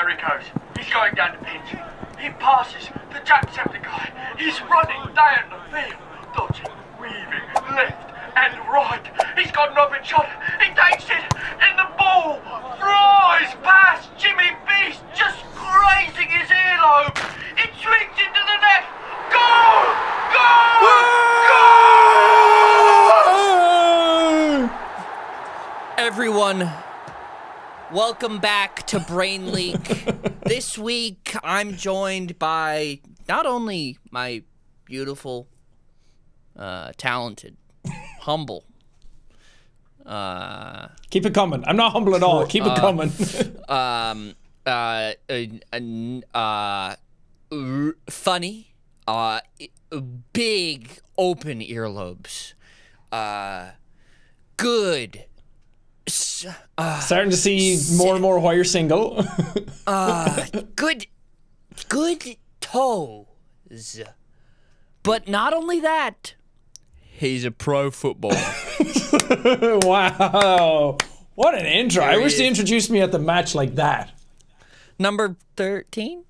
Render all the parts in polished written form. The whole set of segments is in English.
There he goes. He's going down the pitch. He passes the jacksepticeye. He's running down the field, dodging, weaving, left and right. He's got an open shot. He takes it, and the ball flies past Jimmy Beast, just grazing his earlobe. It swings into the net. Goal! Goal! Goal! Everyone, welcome back to Brain Leak. This week, I'm joined by not only my beautiful, talented, humble. Keep it coming. I'm not humble at all. Keep it coming. Funny, big open earlobes, good. Starting to see more and more why you're single. Good toes. But not only that, he's a pro footballer. Wow. What an intro. I wish they introduced me at the match like that. Number 13?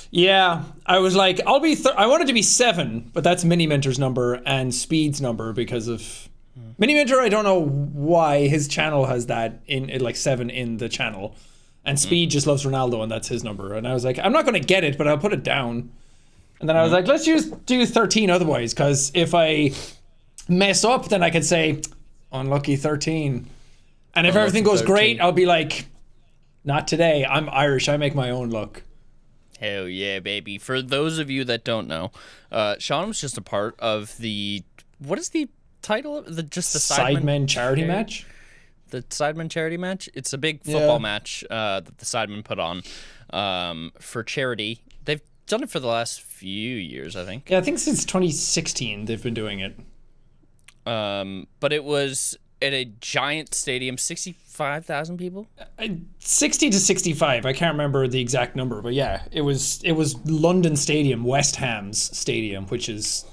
Yeah, I was like, I wanted to be 7, but that's Mini Minter's number and Speed's number because of... Mini Minter, I don't know why his channel has that in like 7 in the channel. And Speed just loves Ronaldo and that's his number. And I was like, I'm not going to get it, but I'll put it down. And then I was like, let's just do 13 otherwise, because if I mess up, then I can say, unlucky 13. And if everything goes 13. Great, I'll be like, not today. I'm Irish. I make my own luck. Hell yeah, baby. For those of you that don't know, Sean was just a part of the... What is the title of the Sidemen charity match? The Sidemen charity match? It's a big football match that the Sidemen put on for charity. They've done it for the last few years, I think. Yeah, I think since 2016 they've been doing it. But it was at a giant stadium, 65,000 people? 60 to 65. I can't remember the exact number, but yeah, it was London Stadium, West Ham's stadium, which is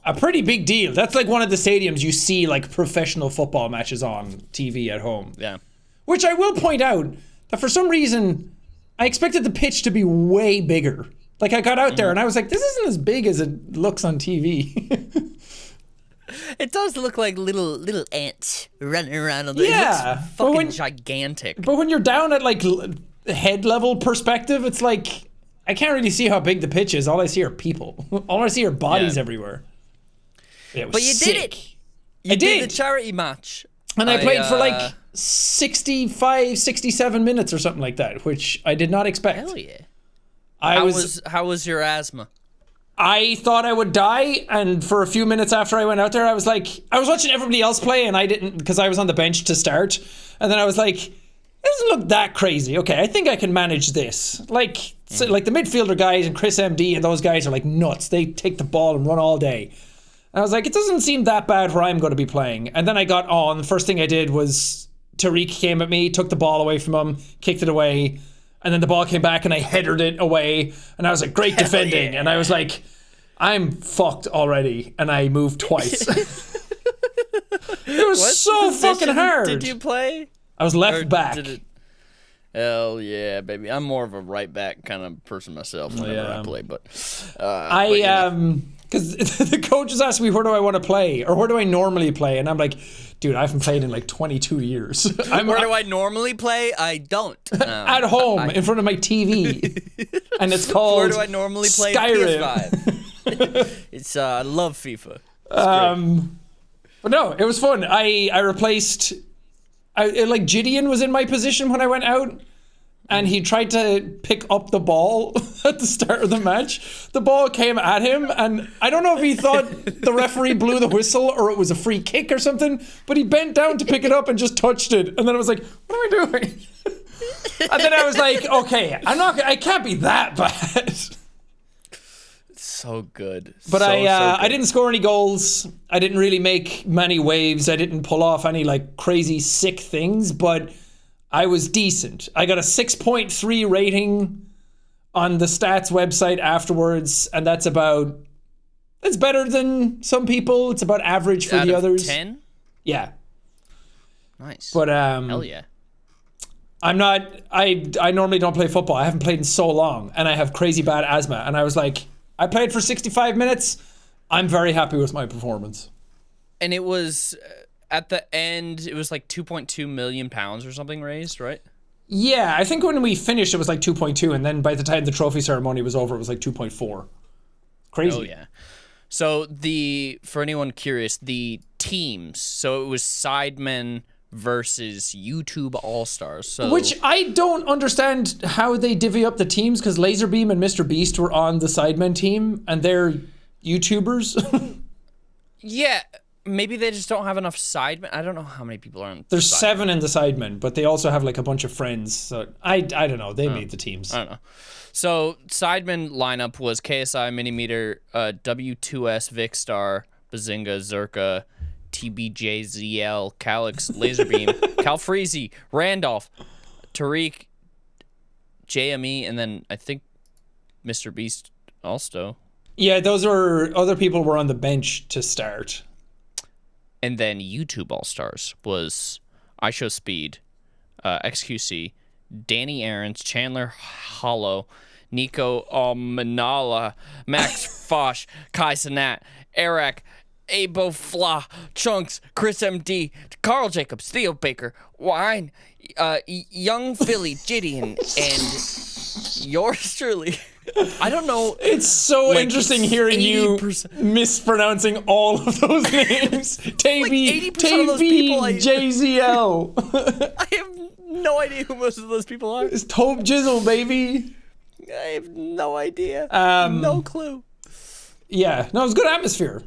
a pretty big deal. That's like one of the stadiums you see like professional football matches on TV at home. Yeah. Which I will point out that for some reason I expected the pitch to be way bigger. Like I got out there and I was like, this isn't as big as it looks on TV. It does look like little ants running around on the... Yeah. It looks fucking gigantic. But when you're down at like head level perspective, it's like, I can't really see how big the pitch is. All I see are people. All I see are bodies everywhere. But you sick. did it. You did the charity match. And I played for like 65, 67 minutes or something like that, which I did not expect. Hell yeah. How was your asthma? I thought I would die, and for a few minutes after I went out there, I was watching everybody else play, and I didn't, because I was on the bench to start, and then I was like, it doesn't look that crazy. Okay, I think I can manage this. Like, so, like the midfielder guys and Chris MD and those guys are like nuts. They take the ball and run all day. And I was like, it doesn't seem that bad where I'm going to be playing. And then I got on. The first thing I did was Tariq came at me, took the ball away from him, kicked it away. And then the ball came back and I headed it away. And I was like, great defending. Yeah. And I was like, I'm fucked already. And I moved twice. It was so fucking hard. Did you play? I was left back. Hell yeah, baby. I'm more of a right back kind of person myself whenever I play. But because the coaches asked me, where do I want to play? Or where do I normally play? And I'm like, dude, I haven't played in like 22 years. Where do I normally play? I don't. At home, in front of my TV. And it's called Where do I normally play? Skyrim. PS5. It's, I love FIFA. But no, it was fun. I replaced... like Gideon was in my position when I went out, and he tried to pick up the ball at the start of the match. The ball came at him, and I don't know if he thought the referee blew the whistle or it was a free kick or something, but he bent down to pick it up and just touched it. And then I was like, what am I doing? And then I was like, okay, I can't be that bad. So good. But so good. I didn't score any goals. I didn't really make many waves. I didn't pull off any like crazy sick things, but I was decent. I got a 6.3 rating on the stats website afterwards, and it's better than some people. It's about average for the others. 10? Yeah. Nice. But hell yeah. I'm not. I normally don't play football. I haven't played in so long, and I have crazy bad asthma. And I was like, I played for 65 minutes. I'm very happy with my performance. And it was at the end. It was like 2.2 million pounds or something raised, right? Yeah, I think when we finished, it was like 2.2, and then by the time the trophy ceremony was over, it was like 2.4. Crazy. Oh yeah. So for anyone curious, the teams. So it was Sidemen versus YouTube All-Stars. So Which I don't understand how they divvy up the teams, because Laserbeam and Mr. Beast were on the Sidemen team, and they're YouTubers. yeah, maybe they just don't have enough Sidemen. I don't know how many people are on. There's Sidemen. 7 in the Sidemen, but they also have like a bunch of friends. So I don't know. They made the teams. I don't know. So Sidemen lineup was KSI, Minimeter, W2S, Vicstar, Bazinga, Zerka, TBJZL, Calix, Laserbeam, Calfreezy, Randolph, Tariq, JME, and then I think Mr. Beast also. Yeah, those are other people were on the bench to start. And then YouTube All-Stars was iShowSpeed, XQC, Danny Aarons, Chandler Hollow, Nico Manala, Max Fosh, Kai Sanat, Eric, Abo Fla, Chunks, Chris MD, Carl Jacobs, Theo Baker, Wine, Young Philly, Gideon, and yours truly. I don't know. It's so like interesting hearing you 80%. mispronouncing all of those names. Taby, 80% of those people JZL. I have no idea who most of those people are. It's Tobe Jizzle, baby. I have no idea. No clue. Yeah, no, it was a good atmosphere.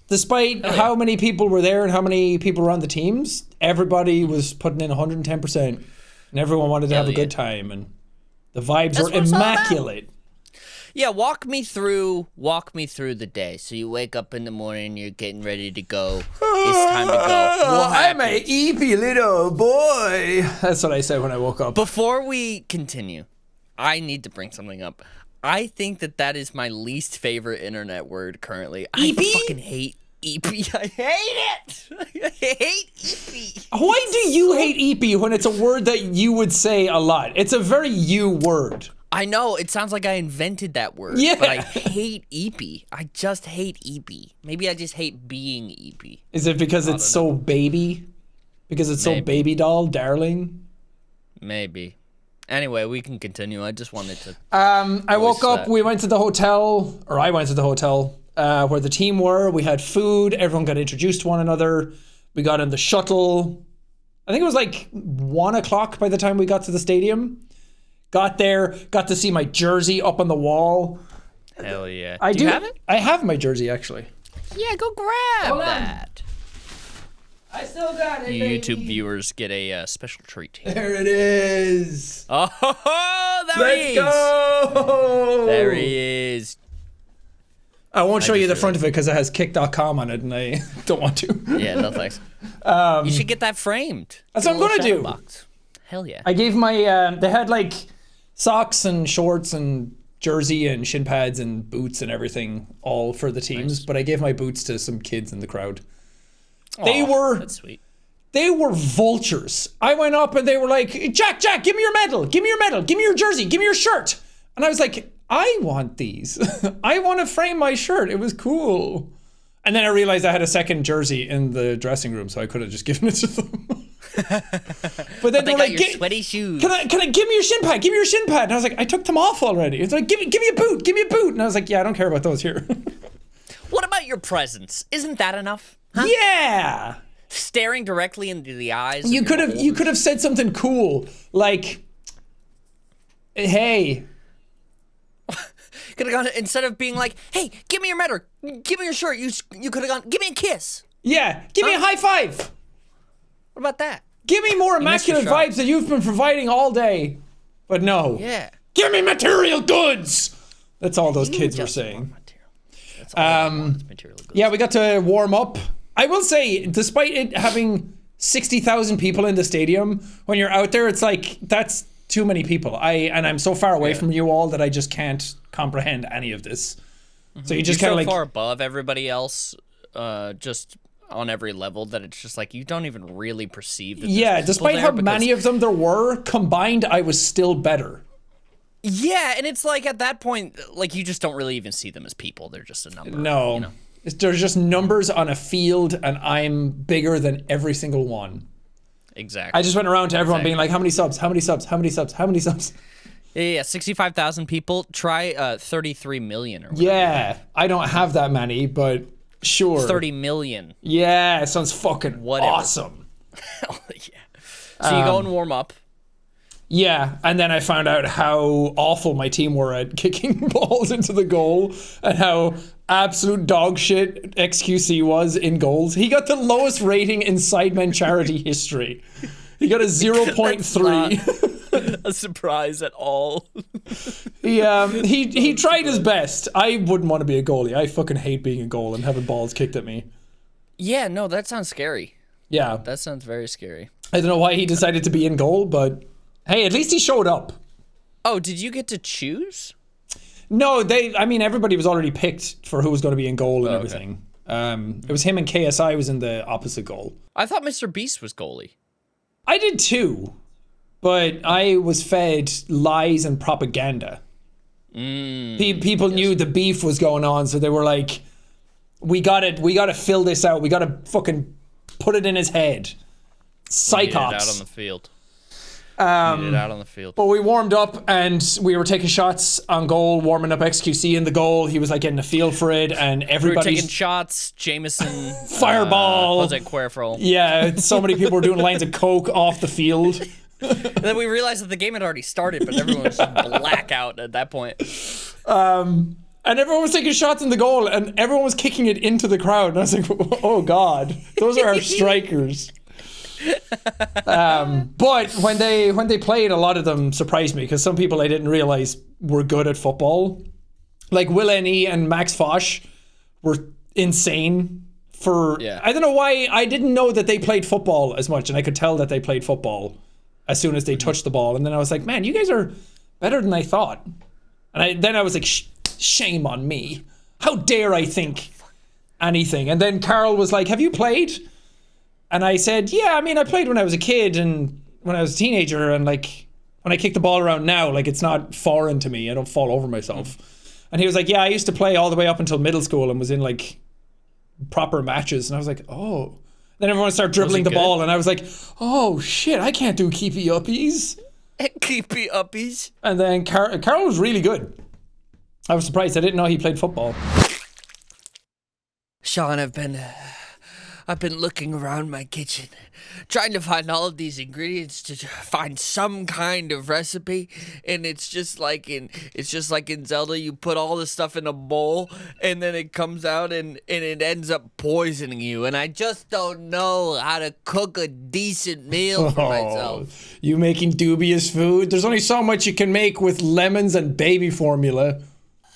Despite how many people were there and how many people were on the teams, everybody was putting in 110%. And everyone wanted to have a good time. And the vibes were immaculate. Yeah, walk me through the day. So you wake up in the morning, you're getting ready to go. It's time to go. I'm a eepy little boy. That's what I said when I woke up. Before we continue, I need to bring something up. I think that is my least favorite internet word currently. I fucking hate EP. I hate it. I hate EP. Why do you hate EP when it's a word that you would say a lot? It's a very you word. I know, it sounds like I invented that word, but I hate EP. I just hate EP. Maybe I just hate being EP. Is it because it's so baby? Because it's so baby doll, darling? Maybe. Anyway, we can continue. I just wanted to... I woke up, we went to the hotel, or I went to the hotel, where the team were. We had food, everyone got introduced to one another. We got in the shuttle. I think it was like 1 o'clock by the time we got to the stadium. Got there, got to see my jersey up on the wall. Hell yeah. Do you have it? I have my jersey, actually. Yeah, go grab that. I still got it, You baby. YouTube viewers get a special treat here. There it is. Oh, there he is. Let's go. There he is. I won't show you the front of it because it has kick.com on it and I don't want to. Yeah, no thanks. You should get that framed. That's what I'm going to do. Box. Hell yeah. I gave my, they had like socks and shorts and jersey and shin pads and boots and everything all for the teams, but I gave my boots to some kids in the crowd. That's sweet. They were vultures. I went up and they were like, Jack, give me your medal. Give me your medal. Give me your jersey. Give me your shirt. And I was like, I want these. I want to frame my shirt. It was cool. And then I realized I had a second jersey in the dressing room, so I could have just given it to them. But then they were like, your sweaty shoes. Can I give me your shin pad? Give me your shin pad. And I was like, I took them off already. It's like, give me a boot. Give me a boot. And I was like, yeah, I don't care about those here. What about your presence? Isn't that enough? Huh? Yeah. Staring directly into the eyes. You could have said something cool like, hey. Could have gone, instead of being like, hey, give me your medal, give me your shirt, you could have gone, give me a kiss. Yeah, give me a high five. What about that? Give me more immaculate vibes that you've been providing all day. But no. Yeah. Give me material goods. That's all those kids were saying. That's all material goods. Yeah, we got to warm up. I will say, despite it having 60,000 people in the stadium, when you're out there, it's like, that's too many people. I'm so far away from you all that I just can't comprehend any of this. So you just kind of like far above everybody else, just on every level that it's just like you don't even really perceive that. Yeah, despite how many of them there were combined, I was still better. Yeah, and it's like at that point, like you just don't really even see them as people. They're just a number. No, you know? There's just numbers on a field, and I'm bigger than every single one. Exactly. I just went around to everyone being like, how many subs, how many subs, how many subs, how many subs? Yeah, 65,000 people. Try 33 million or whatever. Yeah, I don't have that many, but sure. 30 million. Yeah, it sounds fucking awesome. Hell yeah. So you go and warm up. Yeah, and then I found out how awful my team were at kicking balls into the goal and how absolute dog shit XQC was in goals. He got the lowest rating in Sidemen charity history. He got a 0.3. A surprise at all. He tried his best. I wouldn't want to be a goalie. I fucking hate being a goal and having balls kicked at me. Yeah, no, that sounds scary. Yeah. That sounds very scary. I don't know why he decided to be in goal, but hey, at least he showed up. Oh, did you get to choose? No, everybody was already picked for who was going to be in goal and everything. It was him and KSI was in the opposite goal. I thought Mr. Beast was goalie. I did too, but I was fed lies and propaganda. People knew the beef was going on, so they were like, we gotta fill this out. We gotta fucking put it in his head. Psychops. Out on the field. Out on the field. But we warmed up and we were taking shots on goal, warming up XQC in the goal. He was like getting a feel for it, and everybody we were taking shots. Jameson, Fireball, Jose Cuervo. Yeah, so many people were doing lines of coke off the field. And then we realized that the game had already started, but everyone was just blackout at that point. And everyone was taking shots in the goal, and everyone was kicking it into the crowd. And I was like, oh God, those are our strikers. But when they played, a lot of them surprised me because some people I didn't realize were good at football. Like Will N.E. and Max Foch were insane I don't know why. I didn't know that they played football as much, and I could tell that they played football as soon as they touched the ball. And then I was like, man, you guys are better than I thought. And then I was like, shame on me. How dare I think anything? And then Carl was like, have you played? And I said, yeah, I played when I was a kid and when I was a teenager, and like when I kick the ball around now, like it's not foreign to me. I don't fall over myself. And he was like, yeah, I used to play all the way up until middle school and was in like proper matches. And I was like, oh. Then everyone started dribbling the ball, and I was like, oh shit, I can't do keepy uppies. Keepy uppies. And then Carl was really good. I was surprised. I didn't know he played football. Sean, I've been looking around my kitchen, trying to find all of these ingredients to find some kind of recipe, and it's just like in Zelda, you put all the stuff in a bowl, and then it comes out and it ends up poisoning you, and I just don't know how to cook a decent meal for myself. You making dubious food? There's only so much you can make with lemons and baby formula.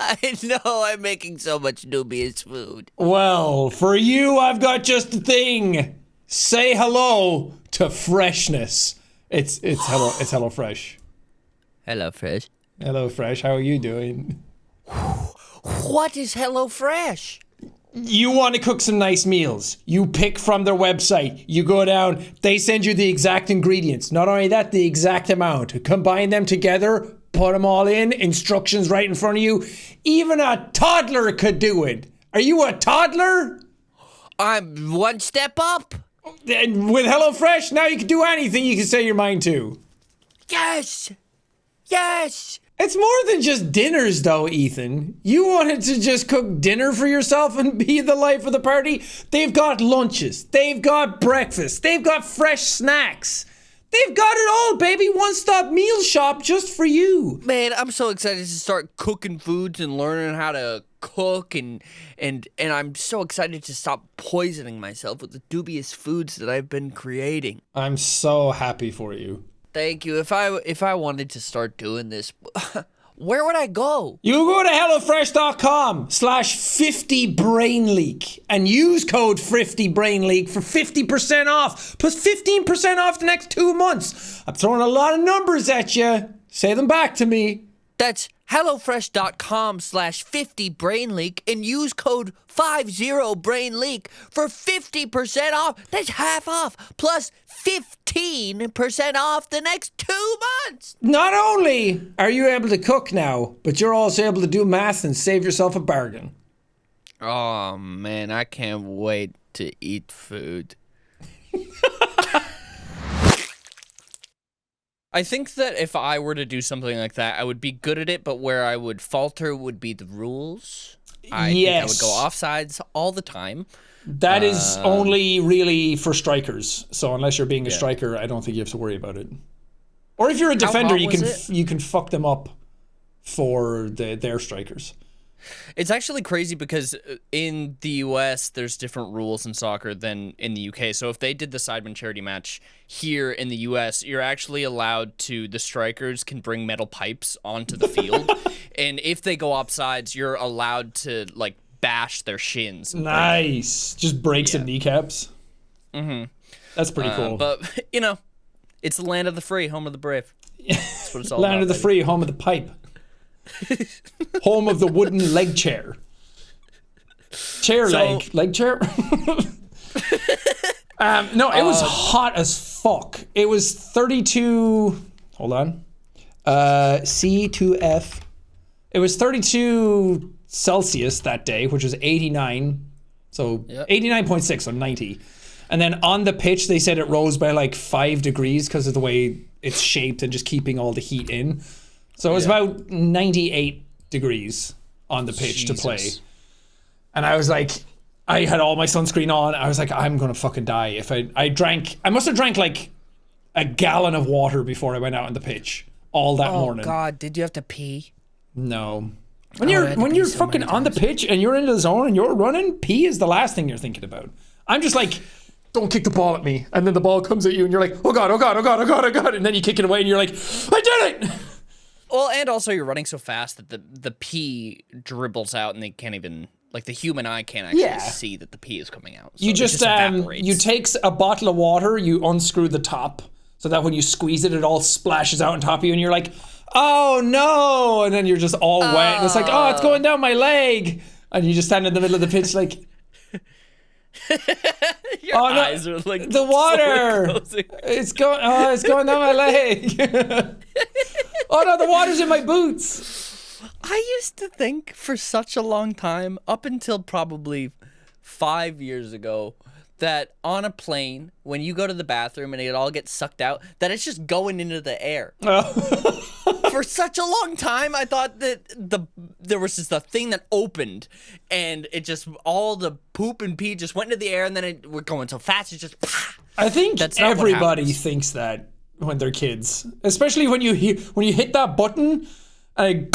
I know I'm making so much dubious food. Well, for you, I've got just the thing. Say hello to freshness. It's HelloFresh. HelloFresh. HelloFresh, how are you doing? What is HelloFresh? You want to cook some nice meals. You pick from their website. You go down. They send you the exact ingredients. Not only that, the exact amount. Combine them together. Put them all in. Instructions right in front of you. Even a toddler could do it. Are you a toddler? I'm one step up. And with HelloFresh, now you can do anything you can say your mind to. Yes. Yes. It's more than just dinners, though, Ethan. You wanted to just cook dinner for yourself and be the life of the party? They've got lunches. They've got breakfast. They've got fresh snacks. They've got it all, baby. One-stop meal shop just for you. Man, I'm so excited to start cooking foods and learning how to cook, and I'm so excited to stop poisoning myself with the dubious foods that I've been creating. I'm so happy for you. Thank you. If I wanted to start doing this, where would I go? You go to HelloFresh.com/50BrainLeak and use code 50BrainLeak for 50% off, plus 15% off the next 2 months. I'm throwing a lot of numbers at you. Say them back to me. That's HelloFresh.com/50BrainLeak and use code 50BrainLeak for 50% off. That's half off, plus 15% off the next 2 months. Not only are you able to cook now, but you're also able to do math and save yourself a bargain. Oh, man, I can't wait to eat food. I think that if I were to do something like that, I would be good at it, but where I would falter would be the rules. I think I would go offsides all the time. That is only really for strikers. So unless you're being a striker, I don't think you have to worry about it. Or if you're a defender, you can fuck them up for their strikers. It's actually crazy because in the US, there's different rules in soccer than in the UK. So if they did the Sidemen charity match here in the US, you're actually allowed to, the strikers can bring metal pipes onto the field. And if they go offsides, you're allowed to, like, bash their shins. Nice. Just break some kneecaps. Mm-hmm. That's pretty cool. But, you know, it's the land of the free, home of the brave. That's what it's all about. Land of the free, home of the pipe. Home of the wooden leg chair. Leg chair? No, it was hot as fuck. It was 32, hold on. C to F. It was 32 Celsius that day, which was 89. So 89.6, so 90. And then on the pitch, they said it rose by like 5 degrees because of the way it's shaped and just keeping all the heat in. So it was about 98 degrees on the pitch to play. And I was like, I had all my sunscreen on. I was like, I'm going to fucking die. If I must have drank like a gallon of water before I went out on the pitch all that morning. Oh God, did you have to pee? No. When you're fucking on the pitch and you're in the zone and you're running, pee is the last thing you're thinking about. I'm just like, don't kick the ball at me. And then the ball comes at you and you're like, oh God, oh God, oh God, oh God, oh God. And then you kick it away and you're like, I did it! Well, and also you're running so fast that the pee dribbles out and they can't even, like, the human eye can't actually see that the pee is coming out. So you just evaporates. You take a bottle of water, you unscrew the top so that when you squeeze it, it all splashes out on top of you and you're like, oh no! And then you're just all wet and it's like, oh, it's going down my leg! And you just stand in the middle of the pitch like... Your eyes are like the water. It's going down my leg. Oh no, the water's in my boots. I used to think for such a long time, up until probably 5 years ago, that on a plane, when you go to the bathroom and it all gets sucked out, that it's just going into the air. For such a long time, I thought that there was just a thing that opened, and it just, all the poop and pee just went into the air, and then we're going so fast, it's just... I think everybody thinks that when they're kids, especially when you hit that button, and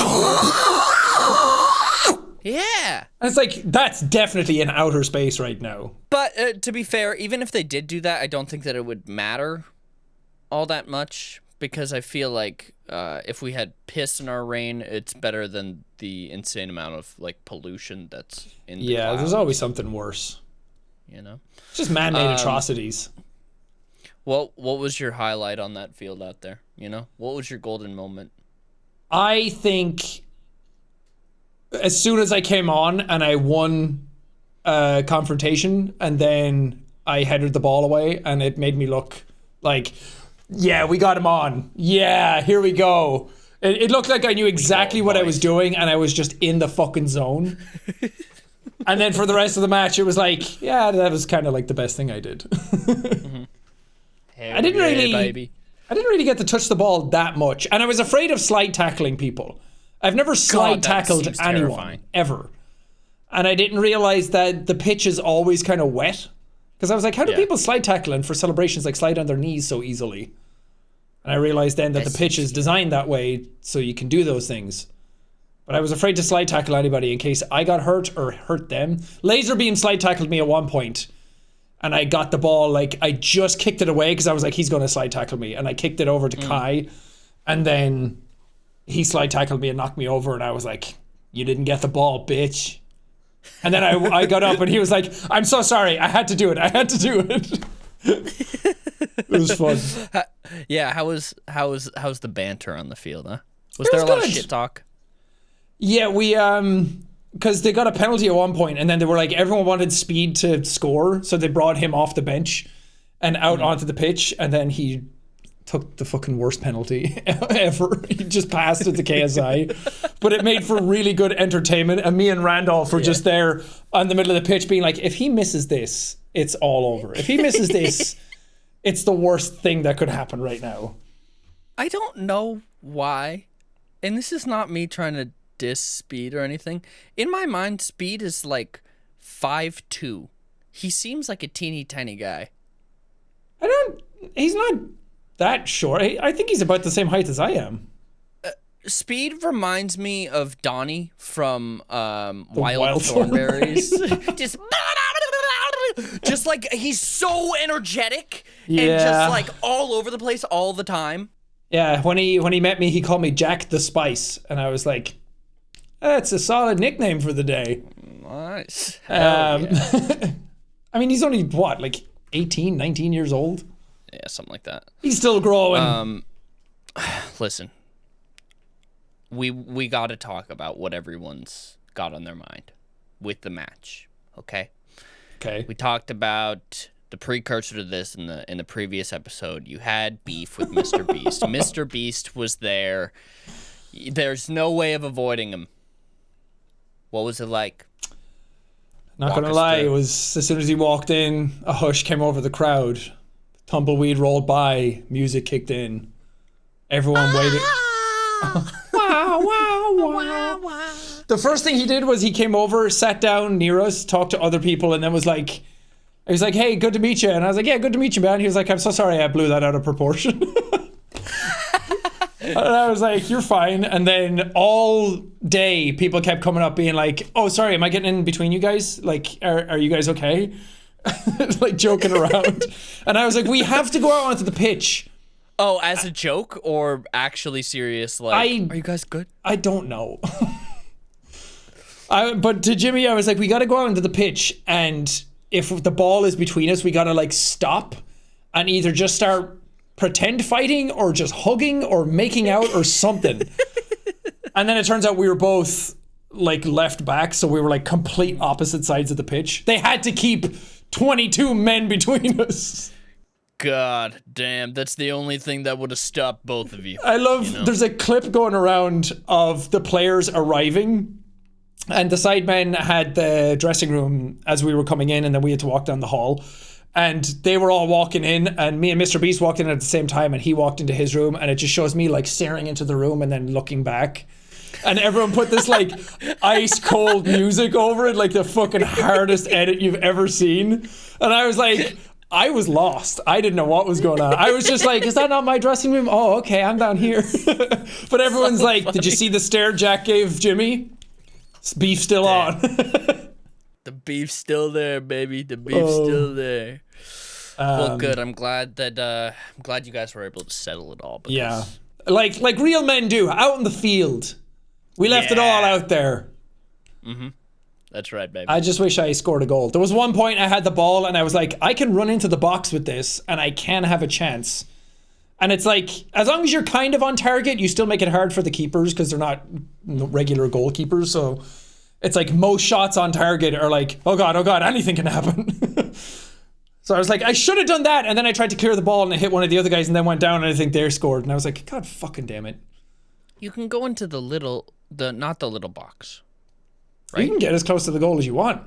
yeah. And it's like, that's definitely in outer space right now. But to be fair, even if they did do that, I don't think that it would matter all that much, because I feel like if we had piss in our rain, it's better than the insane amount of, like, pollution that's in the clouds. There's always something worse. You know? It's just man-made atrocities. What was your highlight on that field out there? You know? What was your golden moment? I think as soon as I came on and I won confrontation and then I headed the ball away and it made me look like, yeah, we got him on. Yeah, here we go. It looked like I knew exactly what I was doing and I was just in the fucking zone. And then for the rest of the match, it was like, yeah, that was kind of like the best thing I did. Mm-hmm. I didn't really get to touch the ball that much. And I was afraid of slide tackling people. I've never slide tackled anyone, terrifying. Ever. And I didn't realize that the pitch is always kind of wet. Because I was like, how do people slide tackle and for celebrations like slide on their knees so easily? And I realized then that the pitch is designed that way so you can do those things. But I was afraid to slide tackle anybody in case I got hurt or hurt them. Laser beam slide tackled me at one point. And I got the ball, like, I just kicked it away because I was like, he's going to slide tackle me. And I kicked it over to Kai. And then he slide tackled me and knocked me over. And I was like, you didn't get the ball, bitch. And then I got up and he was like, I'm so sorry. I had to do it. It was fun. Yeah, how's the banter on the field, huh? Was there a lot of good. shit talk? Yeah, we because they got a penalty at one point, and then they were like, everyone wanted Speed to score, so they brought him off the bench and out onto the pitch, and then he took the fucking worst penalty ever. He just passed it to KSI, but it made for really good entertainment. And me and Randolph were just there on the middle of the pitch, being like, if he misses this, it's all over. If he misses this, it's the worst thing that could happen right now. I don't know why, and this is not me trying to diss Speed or anything. In my mind, Speed is like 5'2". He seems like a teeny tiny guy. He's not that short. I think he's about the same height as I am. Speed reminds me of Donnie from Wild Thornberries. just like he's so energetic and just like all over the place all the time. Yeah, when he met me, he called me Jack the Spice, and I was like, that's a solid nickname for the day. Nice. I mean, he's only what, like 18, 19 years old? Yeah, something like that. He's still growing. Listen, we got to talk about what everyone's got on their mind with the match. Okay. Okay. We talked about the precursor to this in the previous episode. You had beef with Mr. Beast. Mr. Beast was there. There's no way of avoiding him. What was it like? Not gonna lie, it was as soon as he walked in, a hush came over the crowd. Tumbleweed rolled by, music kicked in. Everyone waited. Wow, wow, wow, wow. The first thing he did was he came over, sat down near us, talked to other people, and then was like, he was like, hey, good to meet you. And I was like, yeah, good to meet you, man. He was like, I'm so sorry I blew that out of proportion. And I was like, you're fine. And then all day, people kept coming up being like, oh, sorry, am I getting in between you guys? Like, are you guys okay? Like, joking around. And I was like, we have to go out onto the pitch. Oh, as a joke or actually serious? Like, are you guys good? I don't know. But to Jimmy, I was like, we got to go out into the pitch, and if the ball is between us, we got to like stop and either just start pretend fighting or just hugging or making out or something. And then it turns out we were both like left back, so we were like complete opposite sides of the pitch. They had to keep 22 men between us. God damn, that's the only thing that would have stopped both of you. I love, there's a clip going around of the players arriving, and the sidemen had the dressing room as we were coming in, and then we had to walk down the hall. And they were all walking in, and me and Mr. Beast walked in at the same time, and he walked into his room, and it just shows me like staring into the room and then looking back. And everyone put this like ice cold music over it, like the fucking hardest edit you've ever seen. And I was like, I was lost. I didn't know what was going on. I was just like, is that not my dressing room? Oh, okay, I'm down here. But everyone's so like, funny. Did you see the stare Jack gave Jimmy? Beef still on. The beef's still there, baby. The beef's still there. Well, good. I'm glad you guys were able to settle it all. Yeah, like real men do, out in the field. We left it all out there. Mm-hmm. That's right, baby. I just wish I scored a goal. There was one point I had the ball and I was like, I can run into the box with this and I can have a chance. And it's like, as long as you're kind of on target, you still make it hard for the keepers because they're not regular goalkeepers. So it's like most shots on target are like, oh God, anything can happen. So I was like, I should have done that. And then I tried to clear the ball and I hit one of the other guys and then went down and I think they scored. And I was like, God fucking damn it. You can go into not the little box. Right? You can get as close to the goal as you want.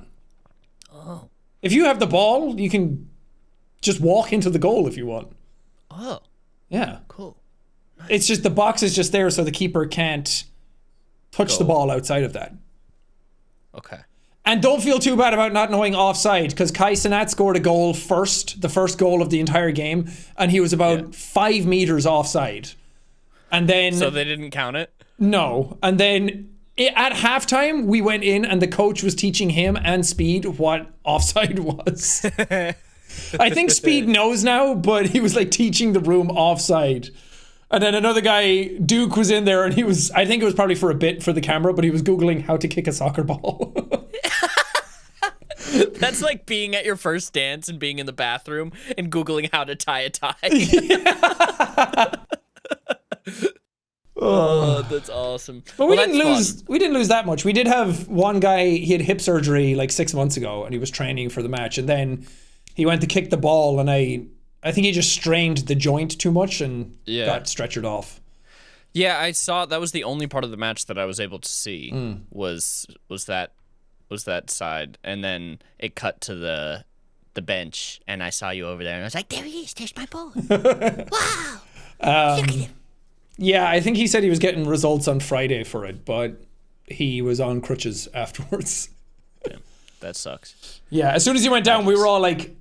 Oh. If you have the ball, you can just walk into the goal if you want. Oh. Yeah. Cool. Nice. It's just the box is just there so the keeper can't touch the ball outside of that. Okay. And don't feel too bad about not knowing offside, because Kai Cenat scored a goal first, the first goal of the entire game, and he was about 5 meters offside. And then... So they didn't count it? No. And then at halftime, we went in and the coach was teaching him and Speed what offside was. I think Speed knows now, but he was like teaching the room offside. And then another guy, Duke, was in there and he was, I think it was probably for a bit for the camera, but he was Googling how to kick a soccer ball. That's like being at your first dance and being in the bathroom and Googling how to tie a tie. Yeah. Oh, that's awesome. But Well, we didn't that's lose. fun. We didn't lose that much. We did have one guy. He had hip surgery like 6 months ago, and he was training for the match. And then he went to kick the ball, and I think he just strained the joint too much and got stretchered off. Yeah, I saw that was the only part of the match that I was able to see was that side, and then it cut to the bench, and I saw you over there, and I was like, there he is, there's my boy. Wow. Look at him. Yeah, I think he said he was getting results on Friday for it, but he was on crutches afterwards. Damn, that sucks. Yeah, as soon as he went down, we were all like,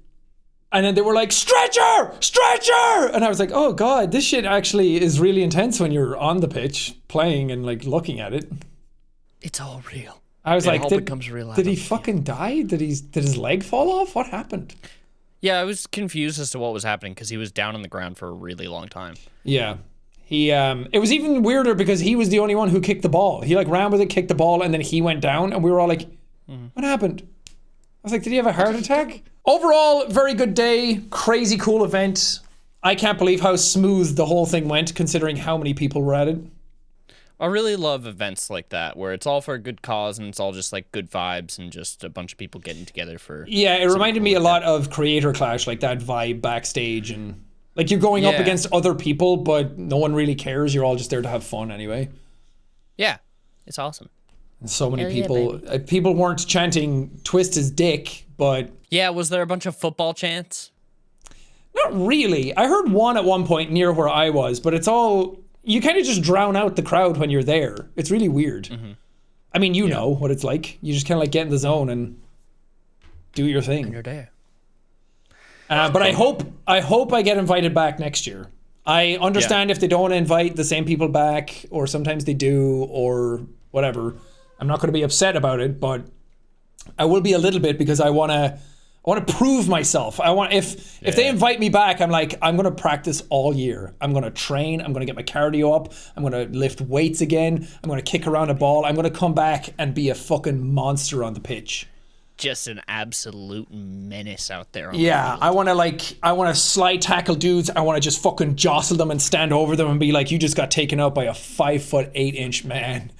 and then they were like, stretcher! Stretcher! And I was like, oh God, this shit actually is really intense when you're on the pitch playing and like looking at it. It's all real. I was like, all becomes real did he after. fucking die? Did his leg fall off? What happened? Yeah, I was confused as to what was happening because he was down on the ground for a really long time. Yeah. He it was even weirder because he was the only one who kicked the ball. He like ran with it, kicked the ball, and then he went down, and we were all like, what happened? I was like, did he have a heart attack? Overall, very good day, crazy cool event. I can't believe how smooth the whole thing went considering how many people were at it. I really love events like that where it's all for a good cause and it's all just like good vibes and just a bunch of people getting together for. Yeah, it reminded me a lot of Creator Clash, like that vibe backstage, and like you're going up against other people, but no one really cares. You're all just there to have fun anyway. Yeah, it's awesome. And so many people, people weren't chanting "twist his dick," but yeah, was there a bunch of football chants? Not really. I heard one at one point near where I was, but it's all. You kind of just drown out the crowd when you're there. It's really weird. I mean, you know what it's like. You just kind of like get in the zone and do your thing. And you're there. But I hope I get invited back next year. I understand if they don't invite the same people back, or sometimes they do, or whatever. I'm not going to be upset about it, but I will be a little bit because I want to prove myself. I want if they invite me back, I'm like, I'm going to practice all year. I'm going to train. I'm going to get my cardio up. I'm going to lift weights again. I'm going to kick around a ball. I'm going to come back and be a fucking monster on the pitch. Just an absolute menace out there. I want to slide tackle dudes. I want to just fucking jostle them and stand over them and be like, you just got taken out by a 5'8" man.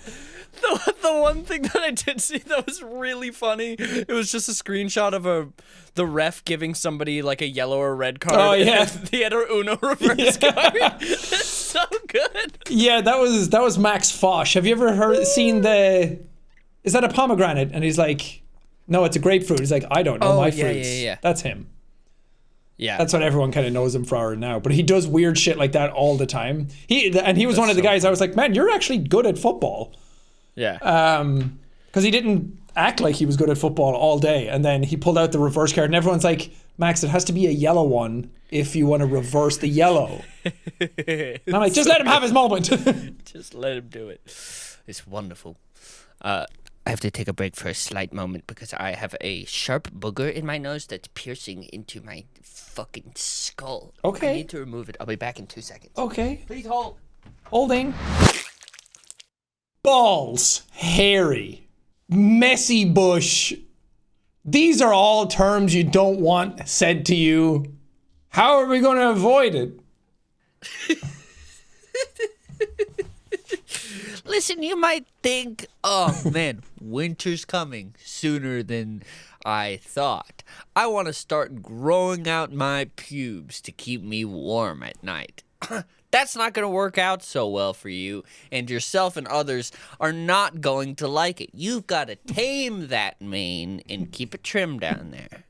The one thing that I did see that was really funny, it was just a screenshot of the ref giving somebody like a yellow or red card. Oh yeah, he had a Uno reverse card. It's so good. Yeah, that was Max Fosh. Have you ever seen is that a pomegranate? And he's like, no, it's a grapefruit. He's like, I don't know my fruits. Yeah. That's him. Yeah, that's what everyone kind of knows him for now. But he does weird shit like that all the time. He was one of the guys. I was like, man, you're actually good at football. Yeah. Because he didn't act like he was good at football all day, and then he pulled out the reverse card, and everyone's like, Max, it has to be a yellow one if you want to reverse the yellow. And I'm like, just let him have his moment. Just let him do it. It's wonderful. I have to take a break for a slight moment because I have a sharp booger in my nose that's piercing into my fucking skull. Okay. I need to remove it. I'll be back in 2 seconds. Okay. Please hold. Holding. Balls, hairy, messy bush. These are all terms you don't want said to you. How are we going to avoid it? Listen, you might think, oh man, winter's coming sooner than I thought. I want to start growing out my pubes to keep me warm at night. That's not going to work out so well for you, and yourself and others are not going to like it. You've got to tame that mane and keep it trimmed down there.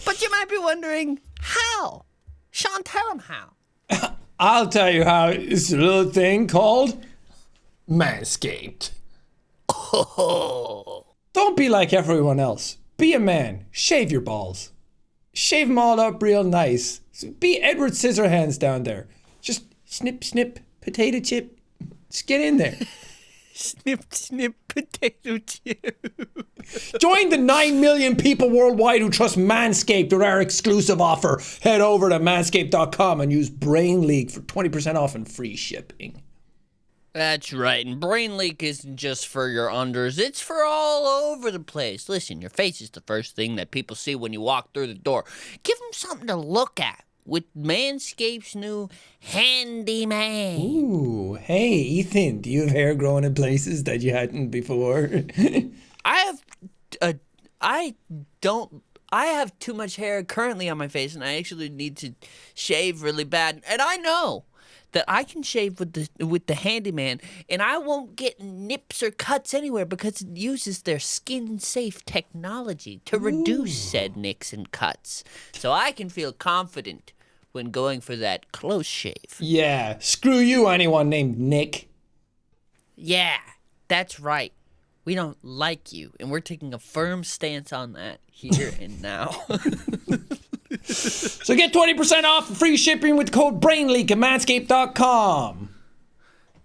But you might be wondering, how? Sean, tell him how. I'll tell you how. It's a little thing called Manscaped. Oh. Don't be like everyone else. Be a man. Shave your balls. Shave them all up real nice. Be Edward Scissorhands down there. Just snip, snip, potato chip. Just get in there. Snip, snip, potato chip. Join the 9 million people worldwide who trust Manscaped with our exclusive offer. Head over to manscaped.com and use Brain League for 20% off and free shipping. That's right, and Brain Leak isn't just for your unders, it's for all over the place. Listen, your face is the first thing that people see when you walk through the door. Give them something to look at. with Manscaped's new handyman. Ooh, hey, Ethan, do you have hair growing in places that you hadn't before? I have too much hair currently on my face, and I actually need to shave really bad. And I know that I can shave with the handyman, and I won't get nips or cuts anywhere because it uses their skin-safe technology to reduce said nicks and cuts. So I can feel confident when going for that close shave. Yeah, screw you, anyone named Nick. Yeah, that's right. We don't like you, and we're taking a firm stance on that here and now. So get 20% off and free shipping with the code BRAINLEAK at manscaped.com.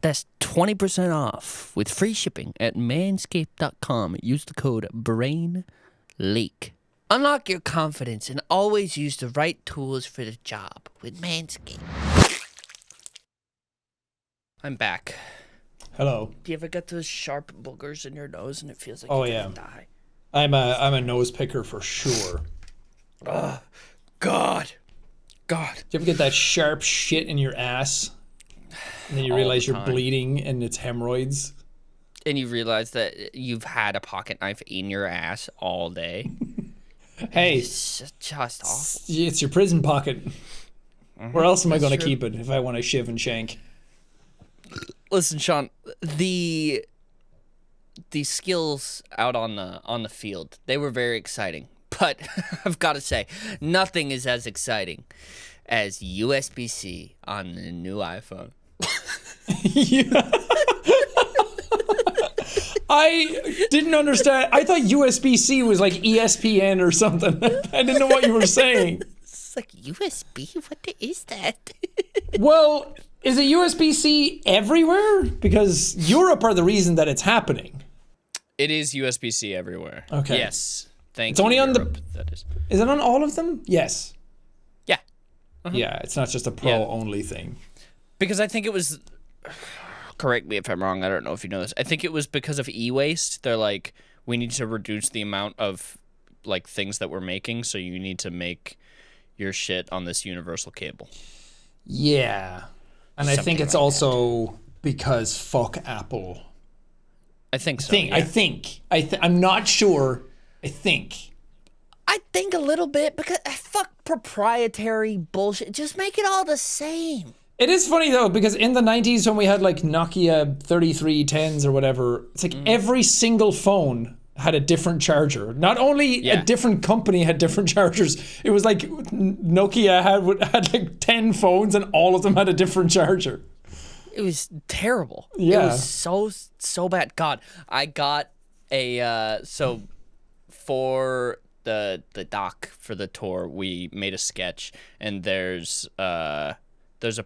That's 20% off with free shipping at manscaped.com. Use the code BRAINLEAK. Unlock your confidence and always use the right tools for the job with Manscaped. I'm back. Hello. Do you ever get those sharp boogers in your nose and it feels like Oh, you're yeah. gonna die? I'm a nose picker for sure. God. Do you ever get that sharp shit in your ass? And then you All realize the you're time. bleeding and it's hemorrhoids? And you realize that you've had a pocket knife in your ass all day. Hey, It's just awful. it's your prison pocket. Where else am I going to true. keep it if I want to shiv and shank? Listen, Sean, the skills out on the field, they were very exciting. But I've got to say, nothing is as exciting as USB-C on the new iPhone. I didn't understand. I thought USB-C was like ESPN or something. I didn't know what you were saying. It's like, USB? What is that? Well, is it USB-C everywhere? Because Europe are the reason that it's happening. It is USB-C everywhere. Okay. Yes. Thank It's you, only on the- Europe, that is. Is it on all of them? Yes. Yeah. Yeah, it's not just a pro-only thing. Because I think it was... Correct me if I'm wrong. I don't know if you know this. I think it was because of e-waste. They're like, we need to reduce the amount of like things that we're making, so you need to make your shit on this universal cable. Yeah. And I think Something it's like also because fuck Apple. I think so. I'm not sure. I think. I think a little bit because fuck proprietary bullshit. Just make it all the same. It is funny though, because in the 90s when we had like Nokia 3310s or whatever, it's like every single phone had a different charger. Not only a different company had different chargers, it was like Nokia had like 10 phones and all of them had a different charger. It was terrible. Yeah. It was so bad. God, I got a so for the doc for the tour, we made a sketch, and there's a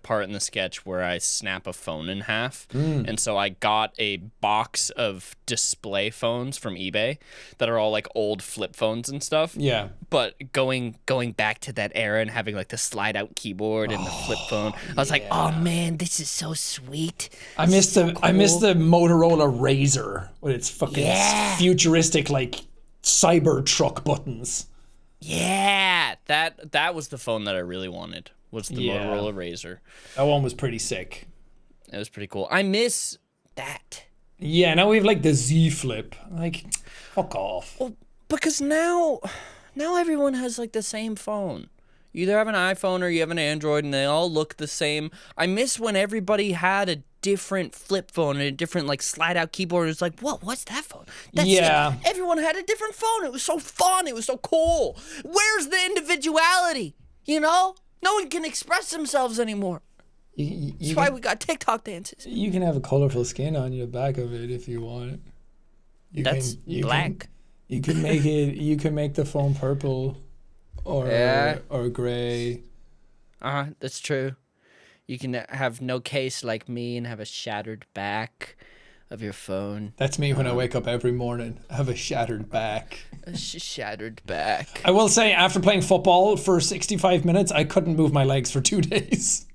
part in the sketch where I snap a phone in half. And so I got a box of display phones from eBay that are all like old flip phones and stuff. Yeah. But going back to that era and having like the slide out keyboard and the flip phone, I was like, oh man, this is so sweet. I miss the Motorola Razr with its fucking futuristic like cyber truck buttons. Yeah, that was the phone that I really wanted. Was the Motorola Razr. That one was pretty sick. It was pretty cool. I miss that. Yeah, now we have like the Z Flip. Like, fuck off. Well, because now everyone has like the same phone. You either have an iPhone or you have an Android, and they all look the same. I miss when everybody had a different flip phone and a different like slide out keyboard. It's like, what's that phone? That's Yeah. it. Everyone had a different phone. It was so fun. It was so cool. Where's the individuality? You know? No one can express themselves anymore. That's why we got TikTok dances. You can have a colorful skin on the back of it if you want. That's black. You can make it. You can make the phone purple, or gray. That's true. You can have no case like me and have a shattered back of your phone. That's me when I wake up every morning. I have a shattered back. A shattered back. I will say, after playing football for 65 minutes, I couldn't move my legs for 2 days.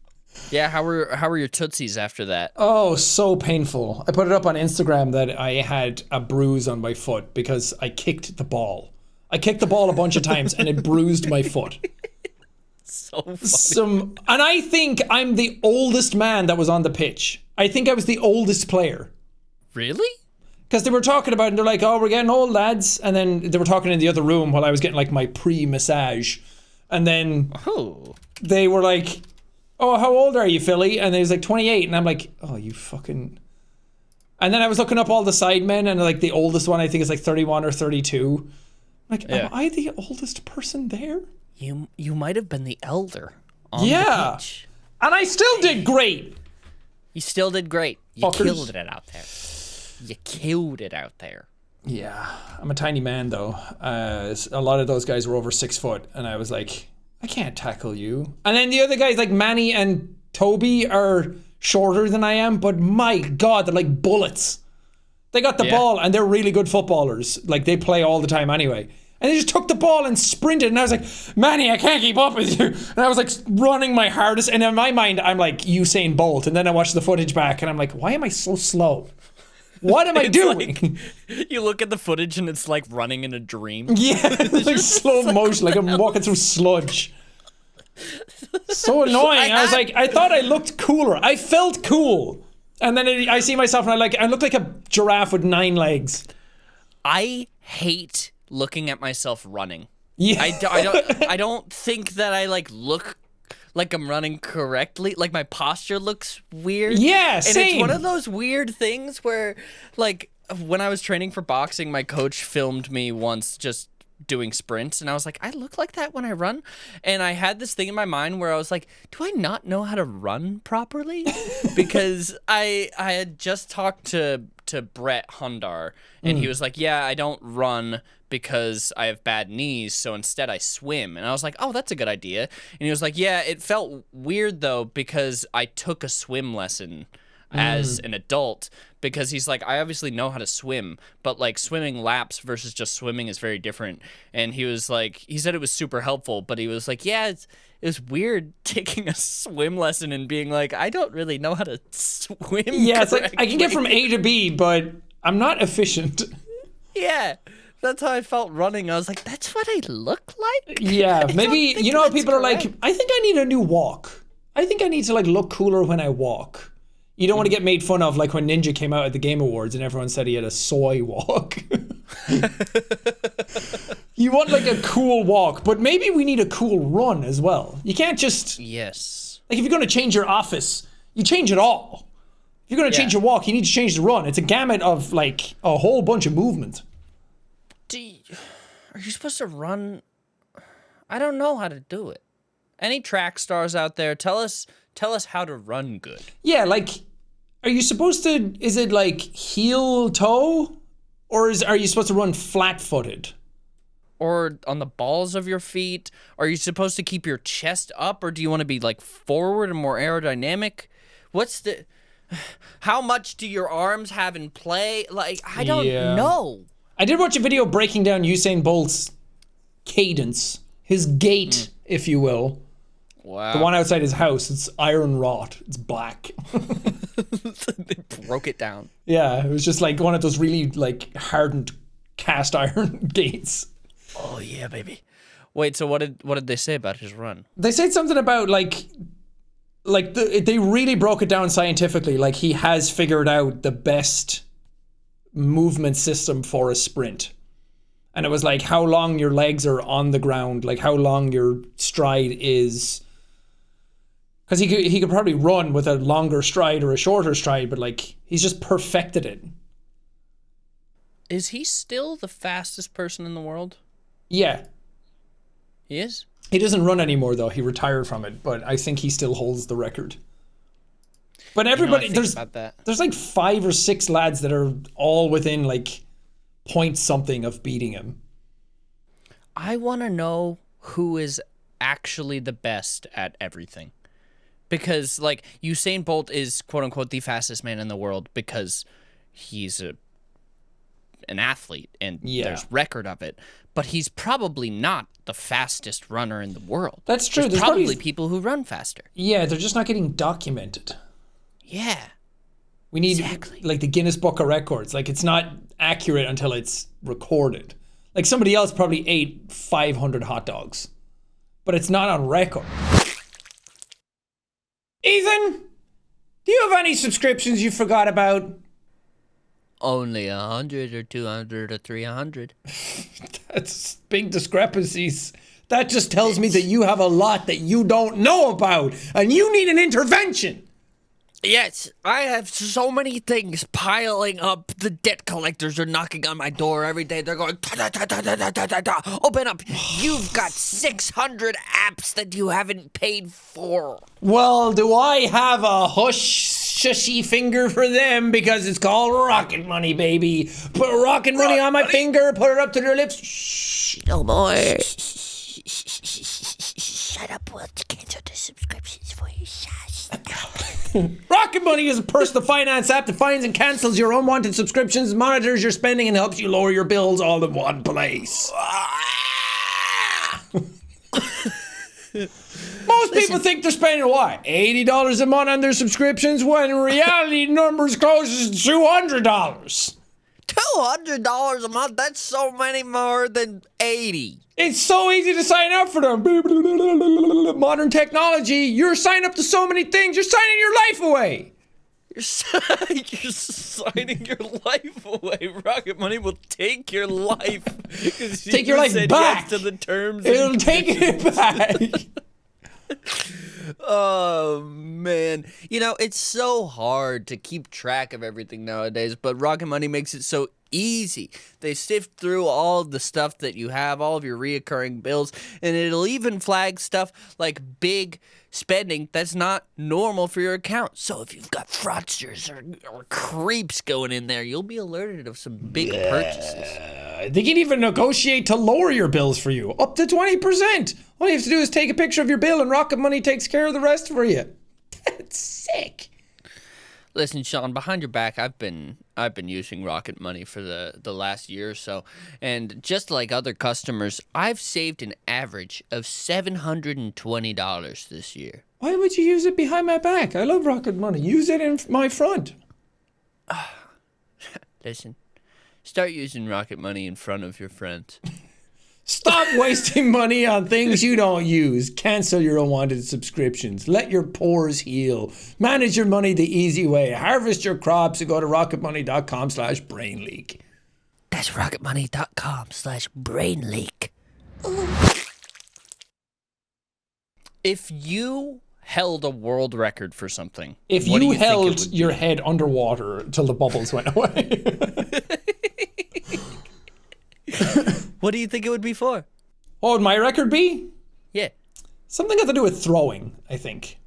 Yeah, how were your tootsies after that? Oh, so painful. I put it up on Instagram that I had a bruise on my foot because I kicked the ball. I kicked the ball a bunch of times and it bruised my foot. So funny. And I think I'm the oldest man that was on the pitch. I think I was the oldest player. Really? Because they were talking about it, and they're like, oh, we're getting old, lads. And then they were talking in the other room while I was getting like my pre-massage. And then they were like, oh, how old are you, Philly? And he was like, 28. And I'm like, oh, you fucking... And then I was looking up all the sidemen, and like the oldest one I think is like 31 or 32. Like, am I the oldest person there? You might have been the elder on the pitch. And I still did great. You still did great. You Fuckers. killed it out there. You killed it out there. Yeah, I'm a tiny man though. A lot of those guys were over 6 foot, and I was like, I can't tackle you. And then the other guys like Manny and Toby are shorter than I am, but my God, they're like bullets. They got the ball, and they're really good footballers. Like, they play all the time anyway. And they just took the ball and sprinted, and I was like, Manny, I can't keep up with you. And I was like running my hardest, and in my mind, I'm like Usain Bolt. And then I watched the footage back, and I'm like, why am I so slow? What am I doing? Like, you look at the footage, and it's like running in a dream. Yeah, it's like slow motion, like I'm walking through sludge. So annoying. I was like, I thought I looked cooler. I felt cool. And then I see myself, and I look like a giraffe with 9 legs. I hate looking at myself running. Yeah. I don't think that I like look like I'm running correctly. Like, my posture looks weird. Yeah, and same. It's one of those weird things where, like, when I was training for boxing, my coach filmed me once just doing sprints, and I was like, I look like that when I run. And I had this thing in my mind where I was like, do I not know how to run properly? Because I had just talked to Brett Hundar, and he was like, yeah, I don't run because I have bad knees, so instead I swim. And I was like, oh, that's a good idea. And he was like, yeah, it felt weird though, because I took a swim lesson as an adult, because he's like, I obviously know how to swim, but like swimming laps versus just swimming is very different. And he was like, he said it was super helpful, but he was like, yeah, it was weird taking a swim lesson and being like, I don't really know how to swim. Yeah, it's like, correctly. I can get from A to B, but I'm not efficient. Yeah, that's how I felt running. I was like, that's what I look like? Yeah, maybe, you know how people are like, correct. I think I need a new walk. I think I need to like look cooler when I walk. You don't want to get made fun of, like when Ninja came out at the Game Awards and everyone said he had a soy walk. You want like a cool walk, but maybe we need a cool run as well. You can't just... Yes. Like, if you're going to change your office, you change it all. If you're going to change your walk, you need to change the run. It's a gamut of like a whole bunch of movement. Are you supposed to run? I don't know how to do it. Any track stars out there, tell us how to run good. Yeah, like, are you supposed to, is it like heel toe? Or are you supposed to run flat-footed? Or on the balls of your feet? Are you supposed to keep your chest up, or do you want to be like forward and more aerodynamic? How much do your arms have in play? Like, I don't know. I did watch a video breaking down Usain Bolt's cadence, his gait, if you will. Wow. The one outside his house, it's iron wrought. It's black. They broke it down. Yeah, it was just like one of those really like hardened cast iron gates. Oh yeah, baby. Wait, so what did they say about his run? They said something about they really broke it down scientifically. Like, he has figured out the best movement system for a sprint. And it was like how long your legs are on the ground, like how long your stride is. Because he could probably run with a longer stride or a shorter stride, but like he's just perfected it. Is he still the fastest person in the world? Yeah. He is? He doesn't run anymore though. He retired from it, but I think he still holds the record. But everybody, there's like 5 or 6 lads that are all within like point something of beating him. I want to know who is actually the best at everything. Because, like, Usain Bolt is, quote-unquote, the fastest man in the world because he's an athlete and there's record of it. But he's probably not the fastest runner in the world. That's true. There's probably people who run faster. Yeah, they're just not getting documented. Yeah. We need, like, the Guinness Book of Records. Like, it's not accurate until it's recorded. Like, somebody else probably ate 500 hot dogs. but it's not on record. Ethan, do you have any subscriptions you forgot about? Only 100 or 200 or 300. That's big discrepancies. That just tells me that you have a lot that you don't know about, and you need an intervention. Yes, I have so many things piling up. The debt collectors are knocking on my door every day. They're going, "Da, da, da, da, da, da, da, da. Open up. You've got 600 apps that you haven't paid for." Well, do I have a shushy finger for them, because it's called rocket money, baby. Put rocket money on my finger, put it up to their lips. Shh, no more. Shut up, we'll cancel the subscriptions for you. Rocket Money is a personal finance app that finds and cancels your unwanted subscriptions, monitors your spending, and helps you lower your bills all in one place. Most people think they're spending what? $80 a month on their subscriptions, when in reality numbers closest to $200. $200 a month? That's so many more than 80. It's so easy to sign up for them. Modern technology, you're signing up to so many things, you're signing your life away. You're signing your life away. Rocket Money will take your life. Take your life back. Yes to the terms. It'll take it back. Oh, man. You know, it's so hard to keep track of everything nowadays, but Rocket Money makes it so easy. They sift through all of the stuff that you have, all of your reoccurring bills, and it'll even flag stuff like big spending that's not normal for your account. So if you've got fraudsters or creeps going in there, you'll be alerted of some big purchases. They can even negotiate to lower your bills for you, up to 20%. All you have to do is take a picture of your bill, and Rocket Money takes care of the rest for you. That's sick. Listen, Sean, behind your back, I've been using Rocket Money for the last year or so, and just like other customers, I've saved an average of $720 this year. Why would you use it behind my back? I love Rocket Money. Use it in my front. Listen, start using Rocket Money in front of your friends. Stop wasting money on things you don't use. Cancel your unwanted subscriptions. Let your pores heal. Manage your money the easy way. Harvest your crops and go to rocketmoney.com/brainleak. That's rocketmoney.com/brainleak. If you held a world record for something, if what do you think it held would your be? head underwater till the bubbles went away. What do you think it would be for? What would my record be? Yeah. Something got to do with throwing, I think.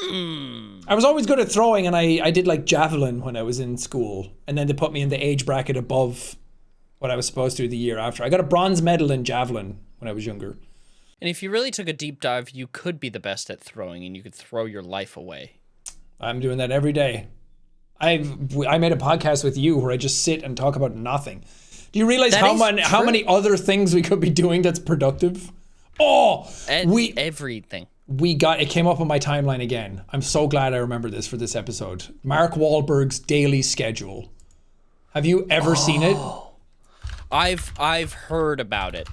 I was always good at throwing, and I did like javelin when I was in school, and then they put me in the age bracket above what I was supposed to the year after. I got a bronze medal in javelin when I was younger. And if you really took a deep dive, you could be the best at throwing, and you could throw your life away. I'm doing that every day. I made a podcast with you where I just sit and talk about nothing. Do you realize how many other things we could be doing that's productive? Oh, And everything. It came up on my timeline again. I'm so glad I remember this for this episode. Mark Wahlberg's daily schedule. Have you ever seen it? I've heard about it.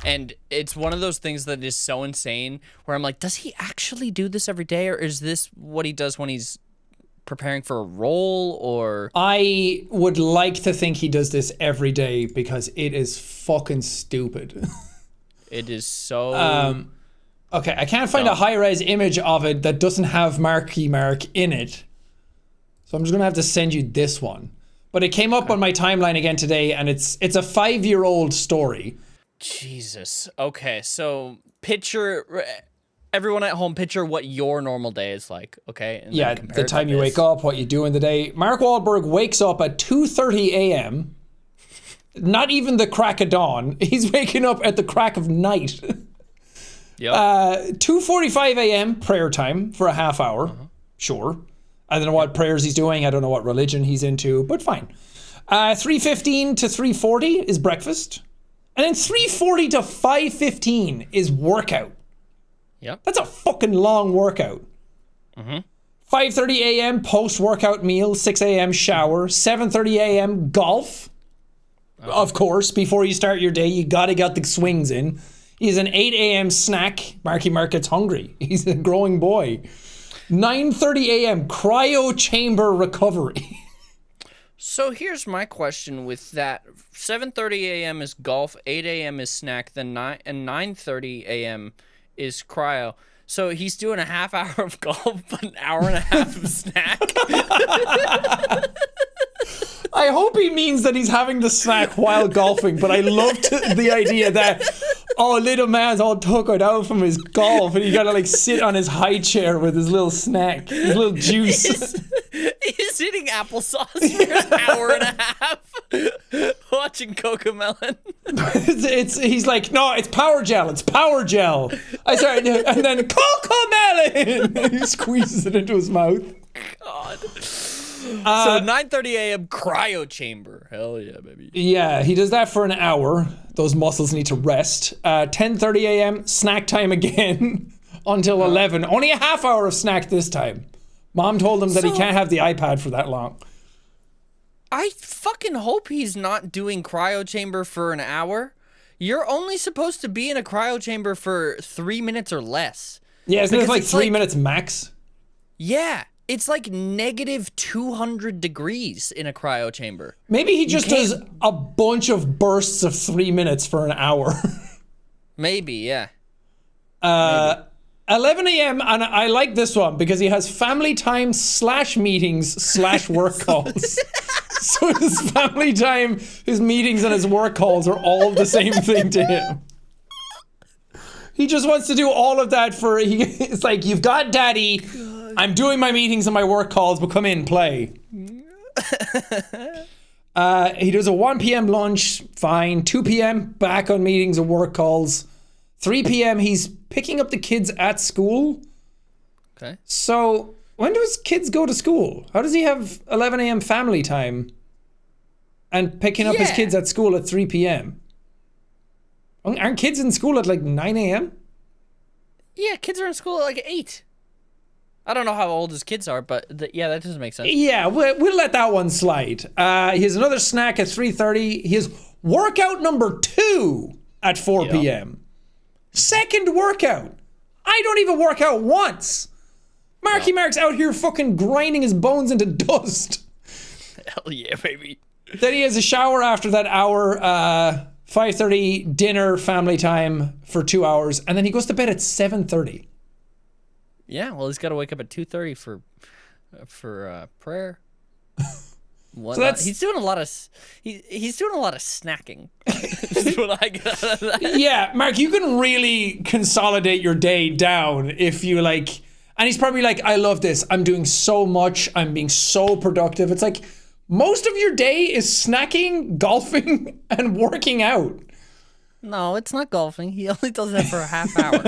And it's one of those things that is so insane where I'm like, does he actually do this every day, or is this what he does when he's preparing for a role? Or I would like to think he does this every day, because it is fucking stupid. it is so Okay, I can't find a high-res image of it that doesn't have Marky Mark in it. So I'm just gonna have to send you this one. But it came up on my timeline again today, and it's a 5-year-old story. Jesus. Okay, so everyone at home, picture what your normal day is like, okay? And Yeah, the time you wake up, what you do in the day. Mark Wahlberg wakes up at 2:30 a.m. Not even the crack of dawn. He's waking up at the crack of night. Yep. 2:45 a.m. prayer time for a half hour. Sure. I don't know what prayers he's doing. I don't know what religion he's into, but fine. 3:15 to 3:40 is breakfast. And then 3:40 to 5:15 is workout. Yep. That's a fucking long workout. 5:30 a.m. post-workout meal, 6 a.m. shower, 7:30 a.m. golf. Of course, before you start your day, you gotta get the swings in. He's an 8 a.m. snack. Marky Mark gets hungry. He's a growing boy. 9:30 a.m. cryo chamber recovery. So here's my question with that. 7:30 a.m. is golf, 8 a.m. is snack, then 9:30 a.m. is cryo. So he's doing a half hour of golf, but an hour and a half of snack. I hope he means that he's having the snack while golfing, but I loved the idea that, little man's all tuckered out from his golf and he gotta like sit on his high chair with his little snack, his little juice. He's eating applesauce for an hour and a half, watching Cocomelon. He's like, no, it's power gel. It's power gel. And then Cocomelon. He squeezes it into his mouth. God. So 9:30 a.m. cryo chamber. Hell yeah, baby. Yeah, he does that for an hour. Those muscles need to rest. 10:30 a.m. snack time again until 11. Only a half hour of snack this time. Mom told him that he can't have the iPad for that long. I fucking hope he's not doing cryo chamber for an hour. You're only supposed to be in a cryo chamber for 3 minutes or less. Yeah, isn't it like 3 minutes max? Yeah. It's like negative 200 degrees in a cryo chamber. Maybe he just does a bunch of bursts of 3 minutes for an hour. Maybe, yeah. 11 a.m. and I like this one because he has family time / meetings / work calls. So his family time, his meetings, and his work calls are all the same thing to him. He just wants to do all of that it's like, you've got daddy, I'm doing my meetings and my work calls, but come in, play. He does a 1 p.m. lunch, fine. 2 p.m. back on meetings and work calls. 3 p.m. he's picking up the kids at school. Okay. So when do his kids go to school? How does he have 11 a.m. family time and picking up his kids at school at 3 p.m.? Aren't kids in school at like 9 a.m.? Yeah, kids are in school at like 8. I don't know how old his kids are, but yeah, that doesn't make sense. Yeah, we'll let that one slide. He has another snack at 3:30. He has workout number 2 at 4 p.m. Second workout. I don't even work out once. Marky Mark's out here fucking grinding his bones into dust. Hell yeah, baby. Then he has a shower after that hour, 5:30 dinner, family time for 2 hours, and then he goes to bed at 7:30. Yeah, well, he's got to wake up at 2:30 for prayer. So he's doing a lot of he's doing a lot of snacking. Is what I get out of that. Yeah, Mark, you can really consolidate your day down if you like. And he's probably like, I love this. I'm doing so much. I'm being so productive. It's like most of your day is snacking, golfing, and working out. No, it's not golfing. He only does that for a half hour.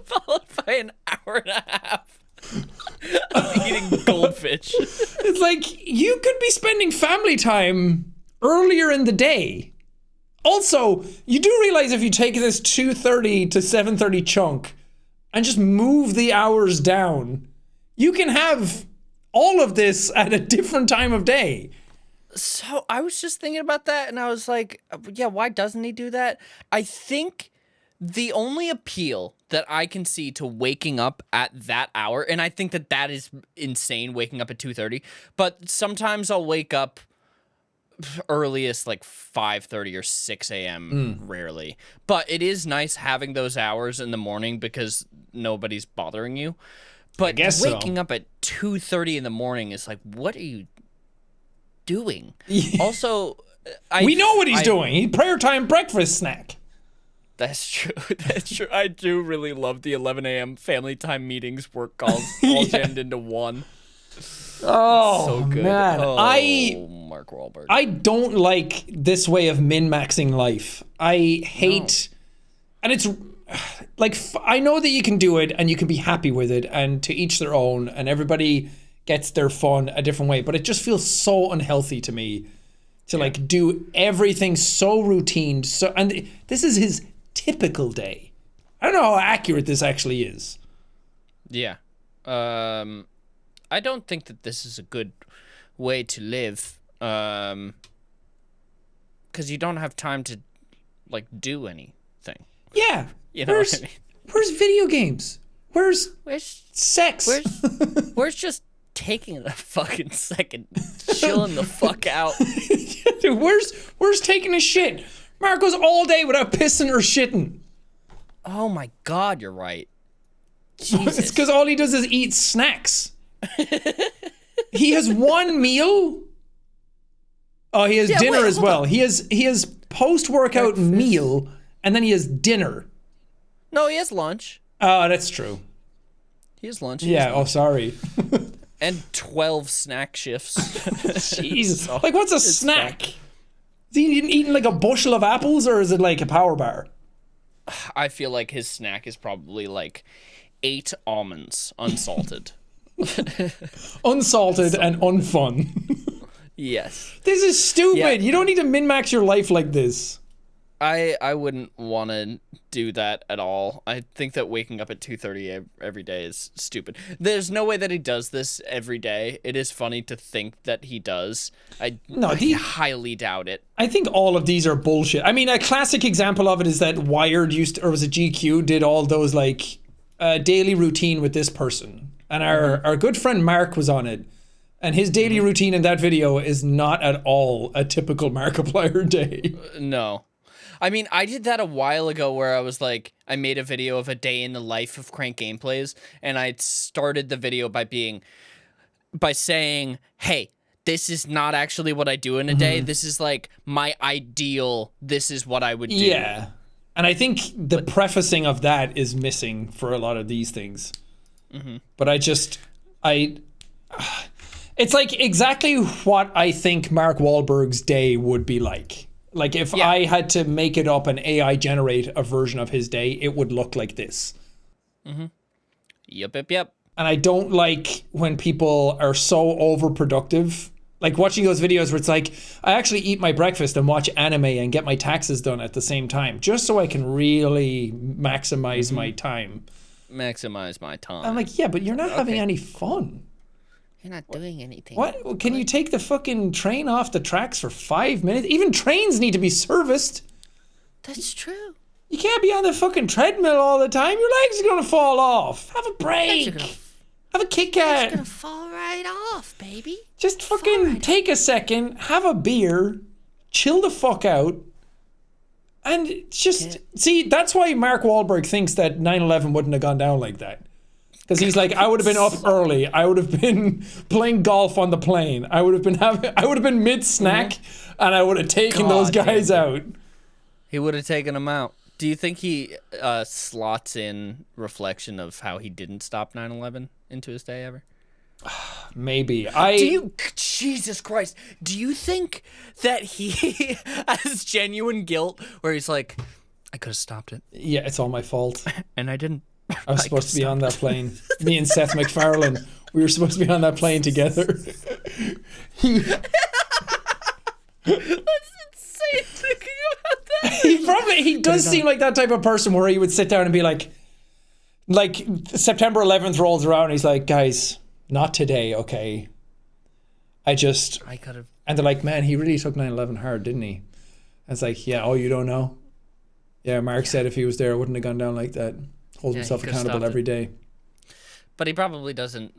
Followed by an hour and a half of eating goldfish. It's like you could be spending family time earlier in the day. Also, you do realize if you take this 2:30 to 7:30 chunk and just move the hours down, you can have all of this at a different time of day. So I was just thinking about that and I was like, yeah, why doesn't he do that? I think the only appeal that I can see to waking up at that hour, and I think that is insane, waking up at 2:30, but sometimes I'll wake up earliest like 5:30 or 6 a.m. Rarely. But it is nice having those hours in the morning because nobody's bothering you. But waking up at 2:30 in the morning is like, what are you doing? Yeah. Also, we know what he's doing. He prayer time breakfast snack. That's true. That's true. I do really love the 11 a.m. family time meetings, work calls, all jammed into one. Oh, so good. Man. Mark Wahlberg. I don't like this way of min-maxing life. I hate... And it's... Like, I know that you can do it and you can be happy with it and to each their own and everybody gets their fun a different way, but it just feels so unhealthy to me to like do everything so routine. So, and this is his typical day. I don't know how accurate this actually is. Yeah. I don't think that this is a good way to live. Because you don't have time to like do anything. Yeah. You know where's, what I mean? Where's video games? Where's Where's sex? where's just taking a fucking second, chilling the fuck out? Dude, where's taking a shit? Mark goes all day without pissing or shitting. Oh my God, you're right. It's Jesus. because all he does is eat snacks. He has one meal. Oh, he has dinner wait, as hold well. on. He has post-workout Breakfast. meal, and then he has dinner. No, he has lunch. Oh, that's true. He has lunch. Yeah. Oh, sorry. And 12 snack shifts. Jesus. So, Like, what's a it's snack? Is he eating like a bushel of apples, or is it like a power bar? I feel like his snack is probably like 8 almonds, unsalted. Unsalted and unfun. Yes. This is stupid. Yeah. You don't need to min-max your life like this. I wouldn't want to do that at all. I think that waking up at 2:30 every day is stupid. There's no way that he does this every day. It is funny to think that he does. I highly doubt it. I think all of these are bullshit. I mean, a classic example of it is that Wired used to, or was it GQ, did all those like daily routine with this person. And our good friend Mark was on it. And his daily routine in that video is not at all a typical Markiplier day. No. I mean, I did that a while ago where I was like, I made a video of a day in the life of Crank Gameplays, and I started the video by saying, hey, this is not actually what I do in a day. This is like my ideal, this is what I would do. Yeah. And I think the prefacing of that is missing for a lot of these things. But it's like exactly what I think Mark Wahlberg's day would be like. Like if I had to make it up and AI generate a version of his day, it would look like this. Yep. And I don't like when people are so overproductive. Like watching those videos where it's like, I actually eat my breakfast and watch anime and get my taxes done at the same time, just so I can really maximize my time. Maximize my time. I'm like, yeah, but you're not having any fun. You're not doing anything. What? Can you take the fucking train off the tracks for 5 minutes? Even trains need to be serviced. That's true. You can't be on the fucking treadmill all the time. Your legs are gonna fall off. Have a break. Have a Kit Kat. It's gonna fall right off, baby. Just fucking take a second, have a beer, chill the fuck out, and just see. That's why Mark Wahlberg thinks that 9/11 wouldn't have gone down like that. Because he's like, I would have been up early. I would have been playing golf on the plane. I would have been mid-snack, and I would have taken those guys out. He would have taken them out. Do you think he slots in reflection of how he didn't stop 9/11 into his day ever? Maybe. Jesus Christ, do you think that he has genuine guilt where he's like, I could have stopped it, Yeah, it's all my fault. and I didn't. I was supposed to be on that plane. Me and Seth MacFarlane, we were supposed to be on that plane together. That's insane thinking about that. He does seem like that type of person where he would sit down and be like September 11th rolls around and he's like, guys, not today, okay? I could have. And they're like, man, he really took 9/11 hard, didn't he? I was like, yeah, you don't know? Yeah, Mark said if he was there, it wouldn't have gone down like that. Holds himself accountable every day. But he probably doesn't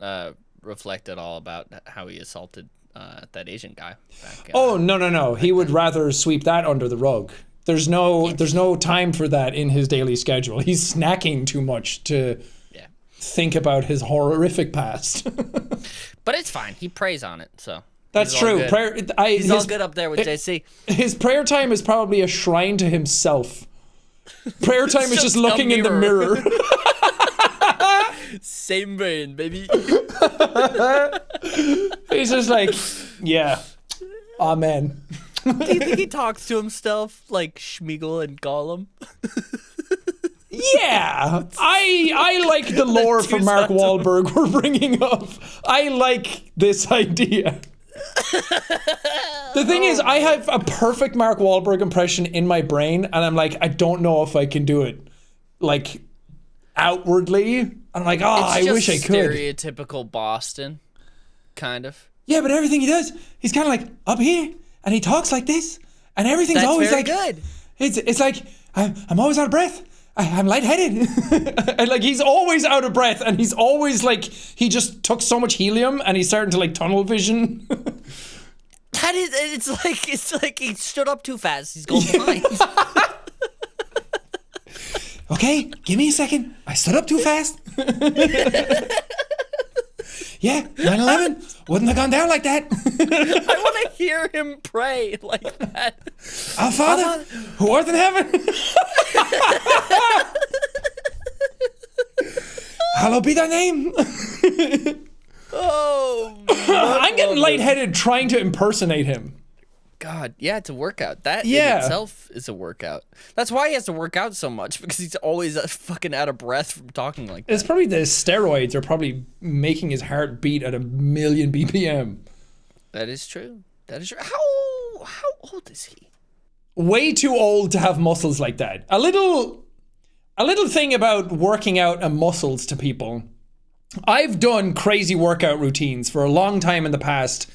reflect at all about how he assaulted that Asian guy. Back, No. He would rather sweep that under the rug. There's no time for that in his daily schedule. He's snacking too much to think about his horrific past. But it's fine. He prays on it, so. That's true. He's all good up there with JC. His prayer time is probably a shrine to himself. Prayer time is just looking in the mirror. Same brain, baby. He's just like, yeah, amen. Do you think he talks to himself like Schmeagol and Gollum? Yeah, I like the lore from Mark Wahlberg we're bringing up. I like this idea. The thing is, I have a perfect Mark Wahlberg impression in my brain, and I'm like, I don't know if I can do it, like, outwardly. I'm like, I wish I could. Stereotypical Boston, kind of. Yeah, but everything he does, he's kind of like up here, and he talks like this, and everything's always very like good. It's like I'm always out of breath, I'm lightheaded. And like he's always out of breath, and he's always like he just took so much helium and he's starting to like tunnel vision. That is, it's like he stood up too fast. He's going blind. Okay, give me a second. I stood up too fast. Yeah, 9/11 wouldn't have gone down like that. I want to hear him pray like that. Our Father, who art in heaven. Hallowed be thy name. Oh, I'm getting lightheaded trying to impersonate him. God, yeah, it's a workout. That Yeah. in itself is a workout. That's why he has to work out so much, because he's always fucking out of breath from talking like that. It's probably the steroids are probably making his heart beat at 1,000,000 BPM. That is true. That is true. How old is he? Way too old to have muscles like that. A little thing about working out and muscles to people. I've done crazy workout routines for a long time in the past,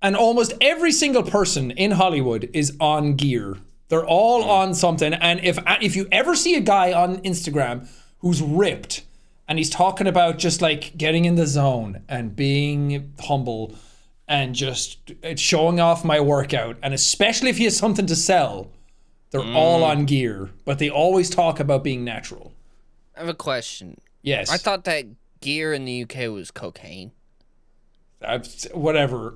and almost every single person in Hollywood is on gear. They're all on something. And if you ever see a guy on Instagram who's ripped and he's talking about just like getting in the zone and being humble and just showing off my workout, and especially if he has something to sell, they're all on gear, but they always talk about being natural. I have a question. Yes. I thought that gear in the UK was cocaine. Whatever.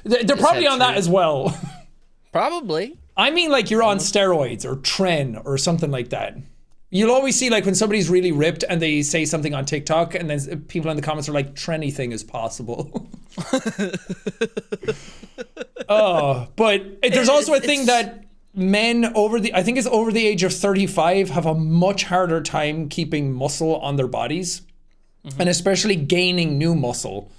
They're probably that on that true? as well. Probably. I mean, like you're on steroids or tren or something like that. You'll always see like when somebody's really ripped and they say something on TikTok, and then people in the comments are like, "Anything is possible." But there's also a thing that men I think it's over the age of 35 have a much harder time keeping muscle on their bodies, and especially gaining new muscle.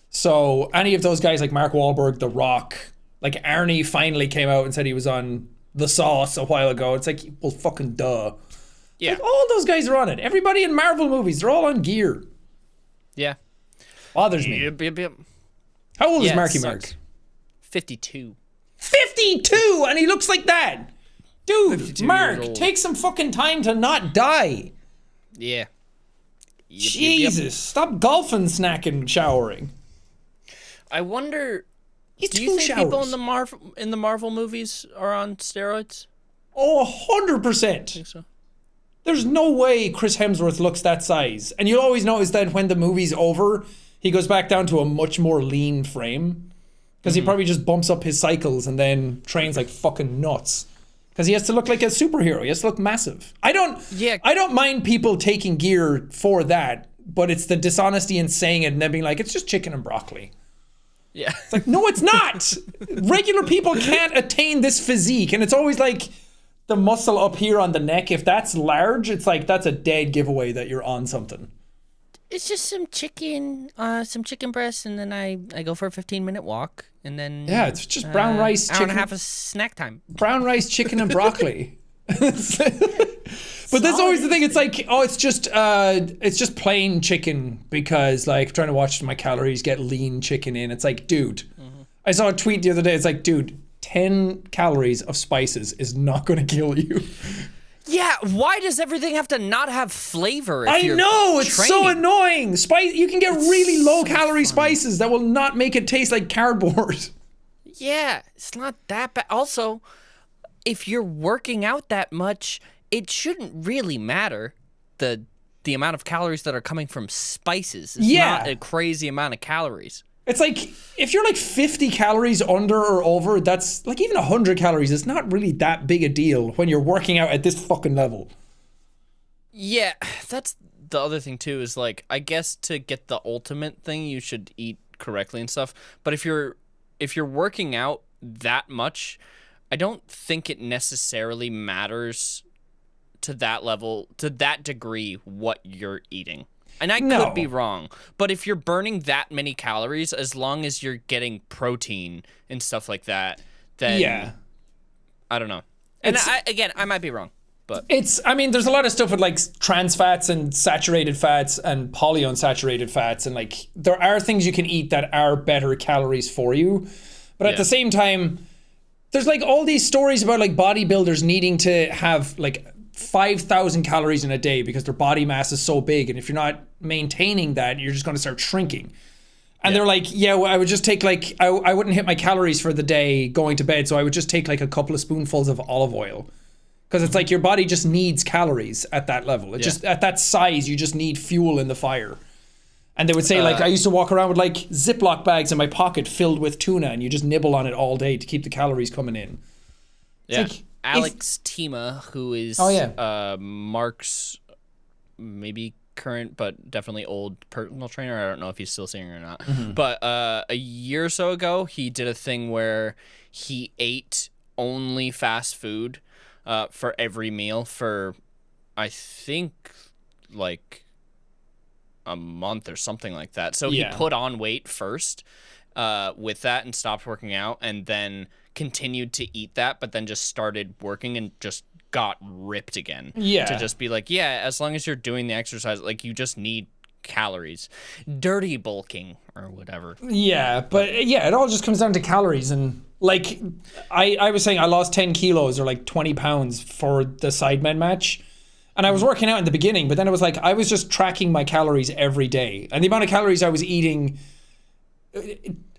So any of those guys like Mark Wahlberg, The Rock, like Arnie finally came out and said he was on The Sauce a while ago. It's like, well, fucking duh. Yeah. Like, all those guys are on it. Everybody in Marvel movies, they're all on gear. Yeah. Bothers me. Yep. How old is Yeah, Marky it Mark? sucks. 52. 52, and he looks like that. Dude, 52 Mark, years old. take some fucking time to not die. Yeah. Yep. Jesus, stop golfing, snacking, showering. I wonder. He's Do you two think showers. people in the Marvel movies are on steroids? Oh, 100%. think so. There's no way Chris Hemsworth looks that size. And you'll always notice that when the movie's over, he goes back down to a much more lean frame. Because he probably just bumps up his cycles and then trains like fucking nuts. Because he has to look like a superhero. He has to look massive. I don't mind people taking gear for that, but it's the dishonesty in saying it and then being like, it's just chicken and broccoli. Yeah. It's like, no, it's not. Regular people can't attain this physique. And it's always like the muscle up here on the neck. If that's large, it's like that's a dead giveaway that you're on something. It's just some chicken breast, and then I go for a 15-minute walk, and then Yeah, it's just brown rice, hour and a chicken. half of snack time. Brown rice, chicken, and broccoli. But that's always the thing. It's like, oh, it's just plain chicken because like trying to watch my calories, get lean chicken in. It's like, dude, I saw a tweet the other day. It's like, dude, 10 calories of spices is not going to kill you. Yeah, why does everything have to not have flavor? If I you're know, it's so training? annoying. You can get really low so calorie funny. spices that will not make it taste like cardboard. Yeah, it's not that bad. Also, if you're working out that much, it shouldn't really matter the amount of calories that are coming from spices. It's Yeah. not a crazy amount of calories. It's like, if you're like 50 calories under or over, that's like even 100 calories. It's not really that big a deal when you're working out at this fucking level. Yeah, that's the other thing too, is like, I guess to get the ultimate thing, you should eat correctly and stuff. But if you're working out that much, I don't think it necessarily matters to that level, to that degree, what you're eating. And I No. could be wrong, but if you're burning that many calories, as long as you're getting protein and stuff like that, then Yeah. I don't know. And It's- I might be wrong, but I mean, there's a lot of stuff with like trans fats and saturated fats and polyunsaturated fats. And like, there are things you can eat that are better calories for you. But at Yeah. the same time, there's like all these stories about like bodybuilders needing to have like 5,000 calories in a day because their body mass is so big. And if you're not maintaining that, you're just going to start shrinking. And they're like, yeah, well, I would just take like, I wouldn't hit my calories for the day going to bed. So I would just take like a couple of spoonfuls of olive oil. Because it's like your body just needs calories at that level. It just, at that size, you just need fuel in the fire. And they would say, like, I used to walk around with, like, Ziploc bags in my pocket filled with tuna, and you just nibble on it all day to keep the calories coming in. It's like, Alex Tima, who is Mark's maybe current, but definitely old personal trainer. I don't know if he's still singing or not. But a year or so ago, he did a thing where he ate only fast food for every meal for, I think, like a month or something like that. So he put on weight first with that and stopped working out, and then continued to eat that, but then just started working and just got ripped again. To just be like, yeah, as long as you're doing the exercise, like, you just need calories. Dirty bulking or whatever. Yeah, but yeah, it all just comes down to calories. And like I was saying, I lost 10 kilos or like 20 pounds for the Sidemen match. And I was working out in the beginning, but then it was like I was just tracking my calories every day. And the amount of calories I was eating,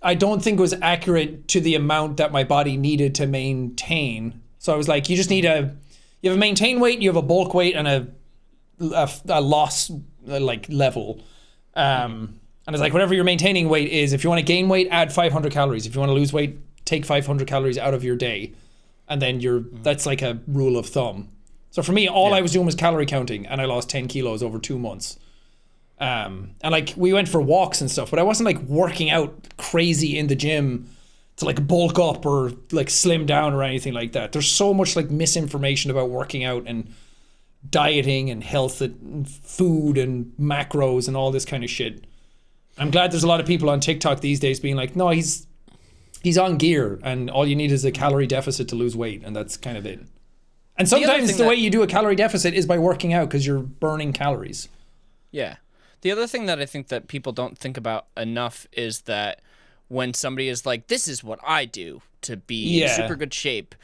I don't think was accurate to the amount that my body needed to maintain. So I was like, you have a maintain weight, you have a bulk weight, and a loss like level. And it's like whatever your maintaining weight is, if you want to gain weight, add 500 calories. If you want to lose weight, take 500 calories out of your day. And then that's like a rule of thumb. So for me, all I was doing was calorie counting, and I lost 10 kilos over 2 months. And like we went for walks and stuff, but I wasn't like working out crazy in the gym to like bulk up or like slim down or anything like that. There's so much like misinformation about working out and dieting and health and food and macros and all this kind of shit. I'm glad there's a lot of people on TikTok these days being like, no, he's on gear and all you need is a calorie deficit to lose weight, and that's kind of it. And sometimes the way you do a calorie deficit is by working out because you're burning calories. Yeah. The other thing that I think that people don't think about enough is that when somebody is like, this is what I do to be in super good shape,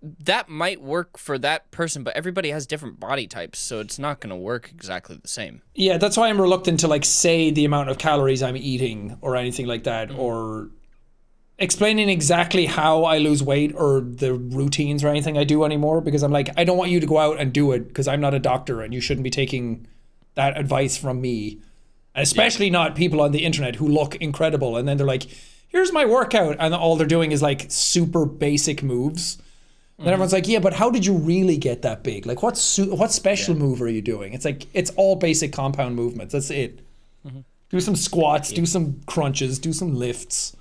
that might work for that person, but everybody has different body types, so it's not going to work exactly the same. Yeah, that's why I'm reluctant to like say the amount of calories I'm eating or anything like that, or explaining exactly how I lose weight or the routines or anything I do anymore, because I'm like, I don't want you to go out and do it because I'm not a doctor and you shouldn't be taking that advice from me. And especially not people on the internet who look incredible and then they're like, here's my workout, and all they're doing is like super basic moves. And everyone's like, yeah, but how did you really get that big? Like what special move are you doing? It's like, it's all basic compound movements. That's it. Do some squats, do some crunches, do some lifts.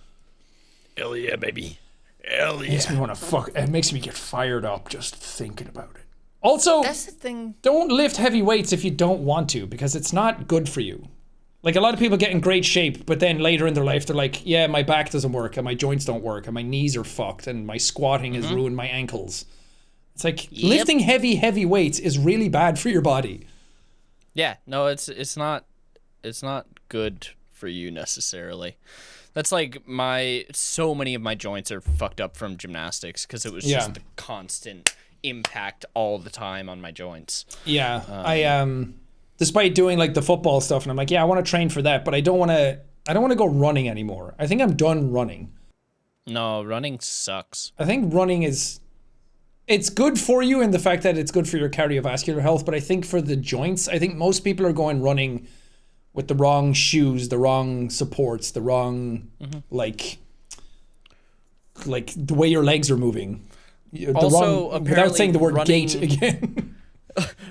Hell yeah, baby. Hell yeah. Makes me want to it makes me get fired up just thinking about it. Also, that's the thing. Don't lift heavy weights if you don't want to, because it's not good for you. Like, a lot of people get in great shape, but then later in their life, they're like, yeah, my back doesn't work, and my joints don't work, and my knees are fucked, and my squatting has ruined my ankles. It's like, lifting heavy weights is really bad for your body. Yeah, no, it's not good for you necessarily. That's like so many of my joints are fucked up from gymnastics because it was just the constant impact all the time on my joints. Yeah, I despite doing like the football stuff, and I'm like, yeah, I want to train for that, but I don't want to go running anymore. I think I'm done running. No, running sucks. I think running it's good for you in the fact that it's good for your cardiovascular health, but I think for the joints, I think most people are going running with the wrong shoes, the wrong supports, the wrong like the way your legs are moving. Without saying the word gait again.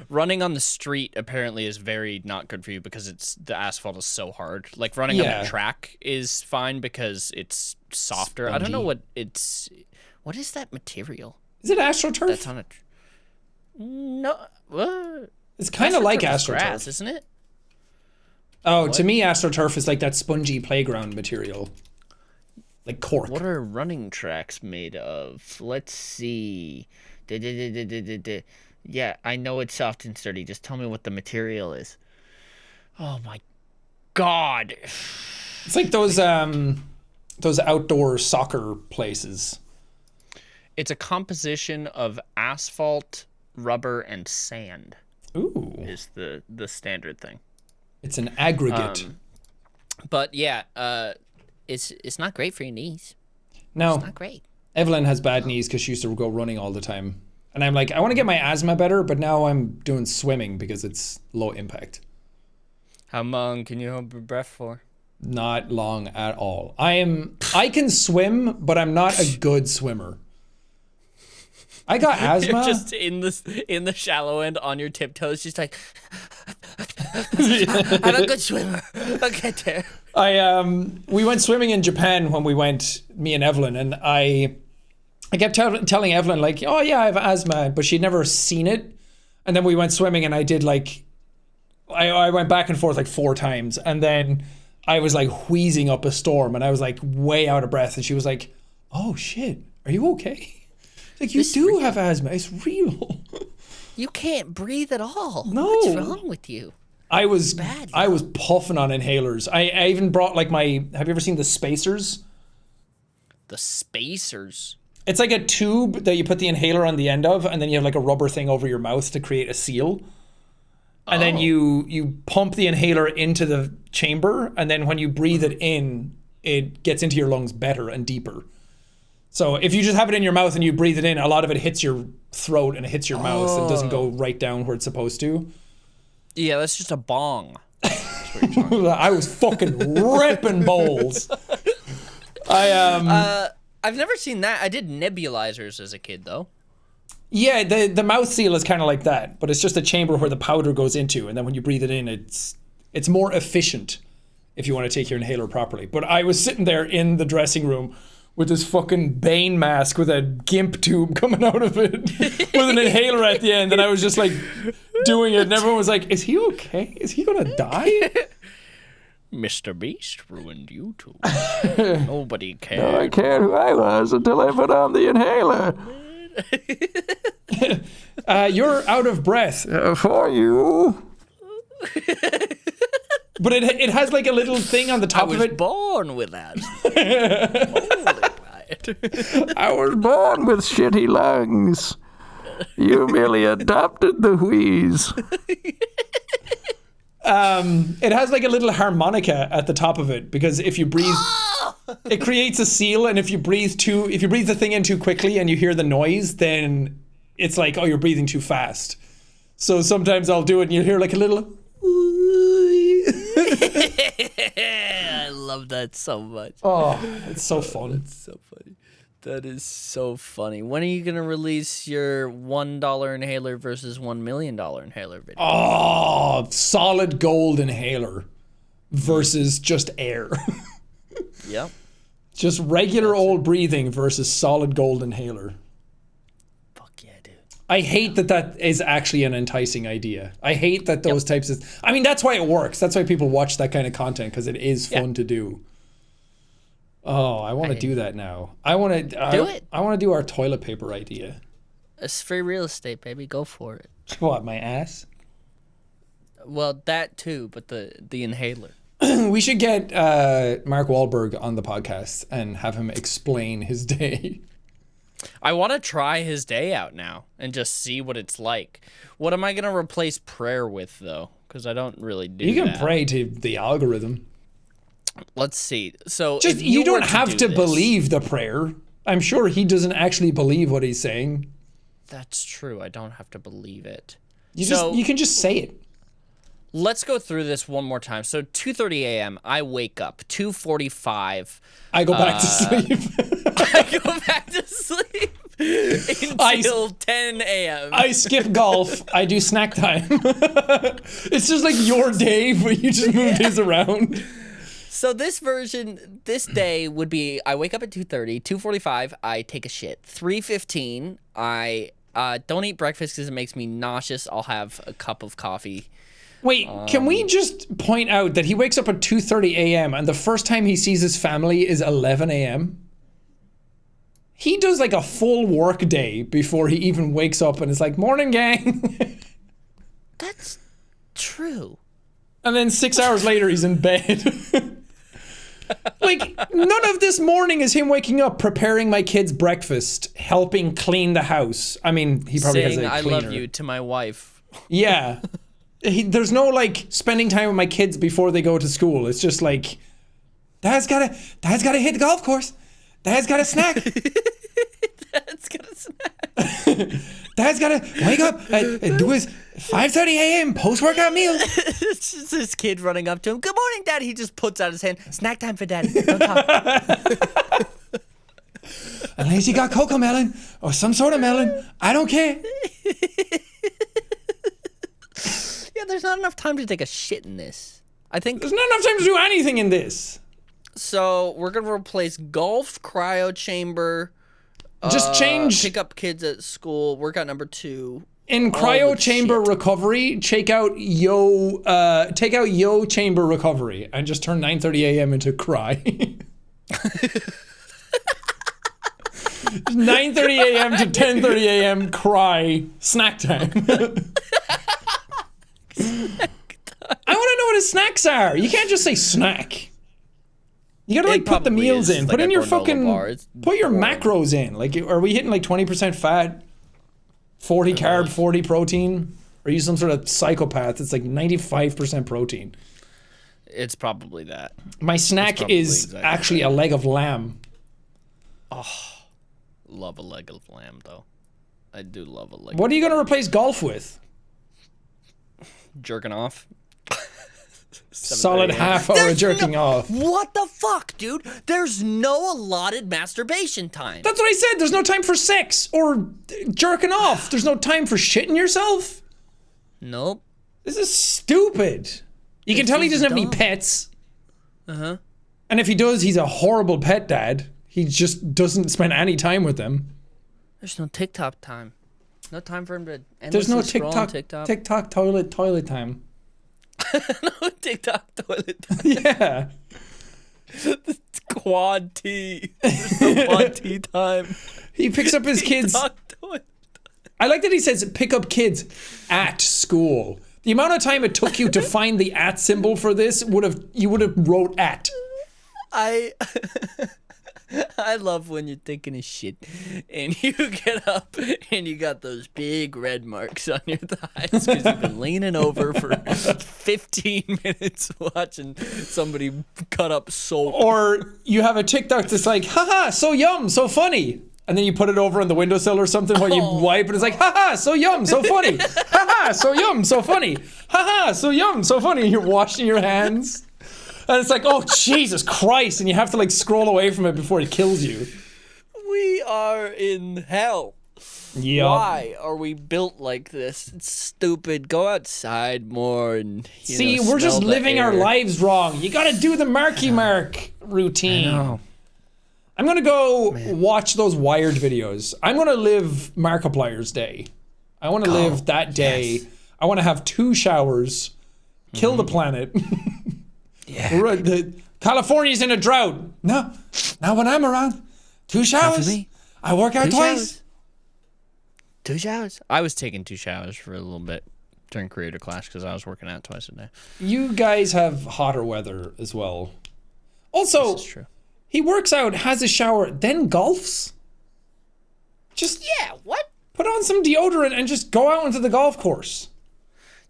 Running on the street apparently is very not good for you because the asphalt is so hard. Like running on a track is fine because it's softer. Spongy. I don't know what is that material? Is it AstroTurf? That's on no. It's kind of like AstroTurf, grass, isn't it? Oh, to me, AstroTurf is like that spongy playground material. Like cork. What are running tracks made of? Let's see. Yeah, I know it's soft and sturdy. Just tell me what the material is. Oh my god. It's like those outdoor soccer places. It's a composition of asphalt, rubber, and sand Ooh. is the standard thing. It's an aggregate. But yeah, it's not great for your knees. No. It's not great. Evelyn has bad knees because she used to go running all the time. And I'm like, I want to get my asthma better, but now I'm doing swimming because it's low impact. How long can you hold your breath for? Not long at all. I can swim, but I'm not a good swimmer. I got asthma. You're just in the shallow end on your tiptoes, just like I'm a good swimmer. I'll get there. We went swimming in Japan when we went, me and Evelyn, and I kept telling Evelyn like, oh yeah, I have asthma, but she'd never seen it. And then we went swimming, and I did like, I went back and forth like 4 times, and then I was like wheezing up a storm, and I was like way out of breath, and she was like, oh shit, are you okay? Like, you do have asthma. It's real. You can't breathe at all. No. What's wrong with you? I was puffing on inhalers. I even brought like have you ever seen the spacers? The spacers. It's like a tube that you put the inhaler on the end of, and then you have like a rubber thing over your mouth to create a seal. And then you pump the inhaler into the chamber, and then when you breathe it in, it gets into your lungs better and deeper. So if you just have it in your mouth and you breathe it in, a lot of it hits your throat and it hits your mouth and doesn't go right down where it's supposed to. Yeah, that's just a bong. I was fucking ripping bowls. I've never seen that. I did nebulizers as a kid, though. Yeah, the mouth seal is kind of like that, but it's just a chamber where the powder goes into, and then when you breathe it in, it's more efficient if you want to take your inhaler properly. But I was sitting there in the dressing room with this fucking Bane mask with a gimp tube coming out of it with an inhaler at the end, and I was just like doing it, and everyone was like, is he okay? Is he gonna die? Mr. Beast ruined YouTube. Nobody cared. No, I cared who I was until I put on the inhaler. You're out of breath for you. But it has like a little thing on the top of it. Born with that. Holy right. I was born with shitty lungs. You merely adopted the wheeze. It has like a little harmonica at the top of it, because if you breathe, it creates a seal, and if you breathe the thing in too quickly and you hear the noise, then it's like, oh, you're breathing too fast. So sometimes I'll do it and you hear like a little. I love that so much. Oh, it's so fun. It's so funny. That is so funny. When are you going to release your $1 inhaler versus $1 million inhaler video? Oh, solid gold inhaler versus just air. Yep. Just regular old breathing versus solid gold inhaler. Fuck yeah, dude. I hate that is actually an enticing idea. I hate that those types of... I mean, that's why it works. That's why people watch that kind of content, because it is fun to do. Oh, I want to do that now. I want to... Do it. I want to do our toilet paper idea. It's free real estate, baby. Go for it. What, my ass? Well, that too, but the inhaler. We should get Mark Wahlberg on the podcast and have him explain his day. I want to try his day out now and just see what it's like. What am I going to replace prayer with, though? Because I don't really do that. You can pray to the algorithm. Let's see. So just if you don't have to this, believe the prayer. I'm sure he doesn't actually believe what he's saying. That's true. I don't have to believe it. You can just say it. Let's go through this one more time. So 2:30 a.m. I wake up. 2:45. I go back to sleep. I go back to sleep until 10 a.m. I skip golf. I do snack time. It's just like your day, but you just moved his around. So this day would be, I wake up at 2:30, 2:45, I take a shit. 3:15, I don't eat breakfast because it makes me nauseous. I'll have a cup of coffee. Wait, can we just point out that he wakes up at 2:30 a.m. and the first time he sees his family is 11 a.m.? He does like a full work day before he even wakes up and is like, morning, gang. That's true. And then 6 hours later, he's in bed. Like, none of this morning is him waking up, preparing my kids' breakfast, helping clean the house. I mean, he probably Saying has a I cleaner. love you to my wife. Yeah. There's no, like, spending time with my kids before they go to school. It's just like, Dad's gotta hit the golf course. Dad's gotta snack. That's gonna snack. Dad's gotta wake up and do his 5:30 a.m. post-workout meal. It's just this kid running up to him. Good morning, Dad. He just puts out his hand. Snack time for Daddy. Don't talk. Unless you got cocoa melon or some sort of melon, I don't care. Yeah, there's not enough time to take a shit in this. I think There's not enough time to do anything in this. so. We're gonna replace golf, cryo chamber. Just change Pick up kids at school. Workout number 2. in all cryo with chamber shit. recovery. Take out yo chamber recovery and just turn 9:30 a.m. into cry. 9:30 a.m. to 10:30 a.m. cry snack time. I want to know what his snacks are. You can't just say snack. You gotta like It put the probably meals is in. like Put in a your granola fucking. bar. It's Put your boring. macros in. Like, are we hitting like 20% fat, 40 carb, 40 protein? Or are you some sort of psychopath? It's like 95% protein. It's probably that. My snack probably is exactly actually a leg of lamb. Love a leg of lamb, though. I do love a leg. What are you gonna replace golf with? Jerking off? Solid 7:30 half hour There's jerking off. What the fuck, dude? There's no allotted masturbation time. That's what I said. There's no time for sex or jerking off. There's no time for shitting yourself. Nope. This is stupid. You can It's tell he just doesn't have any dumb. pets. Uh-huh. And if he does, he's a horrible pet dad. He just doesn't spend any time with them. There's no TikTok time. No time for him to There's no endlessly scroll on TikTok toilet time. No TikTok toilet time. Yeah. It's quad T. There's no quad T time. He picks up his kids. TikTok toilet. I like that he says pick up kids at school. The amount of time it took you to find the at symbol for this you would have wrote at. I love when you're taking a shit and you get up and you got those big red marks on your thighs because you've been leaning over for 15 minutes watching somebody cut up soap. Or you have a TikTok that's like, haha, so yum, so funny. And then you put it over on the windowsill or something while you wipe and it's like, haha, so yum, so funny. Haha, so yum, so funny. Haha, so yum, so funny. And you're washing your hands. And it's like, oh, Jesus Christ. And you have to like scroll away from it before it kills you. We are in hell. Yup. Why are we built like this? It's stupid. Go outside more and See, we're just smell the living our air. lives wrong. You gotta do the Marky Mark routine. I'm gonna go watch those Wired videos. I'm gonna live Markiplier's day. I wanna live that day. yes. I wanna have 2 showers, kill the planet. Yeah. California's in a drought. No, not when I'm around. 2 showers. me. I work out 2 twice. showers. 2 showers. I was taking 2 showers for a little bit during creator class because I was working out twice a day. You guys have hotter weather as well. Also, This is true. he works out, has a shower, then golfs. Just Yeah, what? put on some deodorant and just go out into the golf course.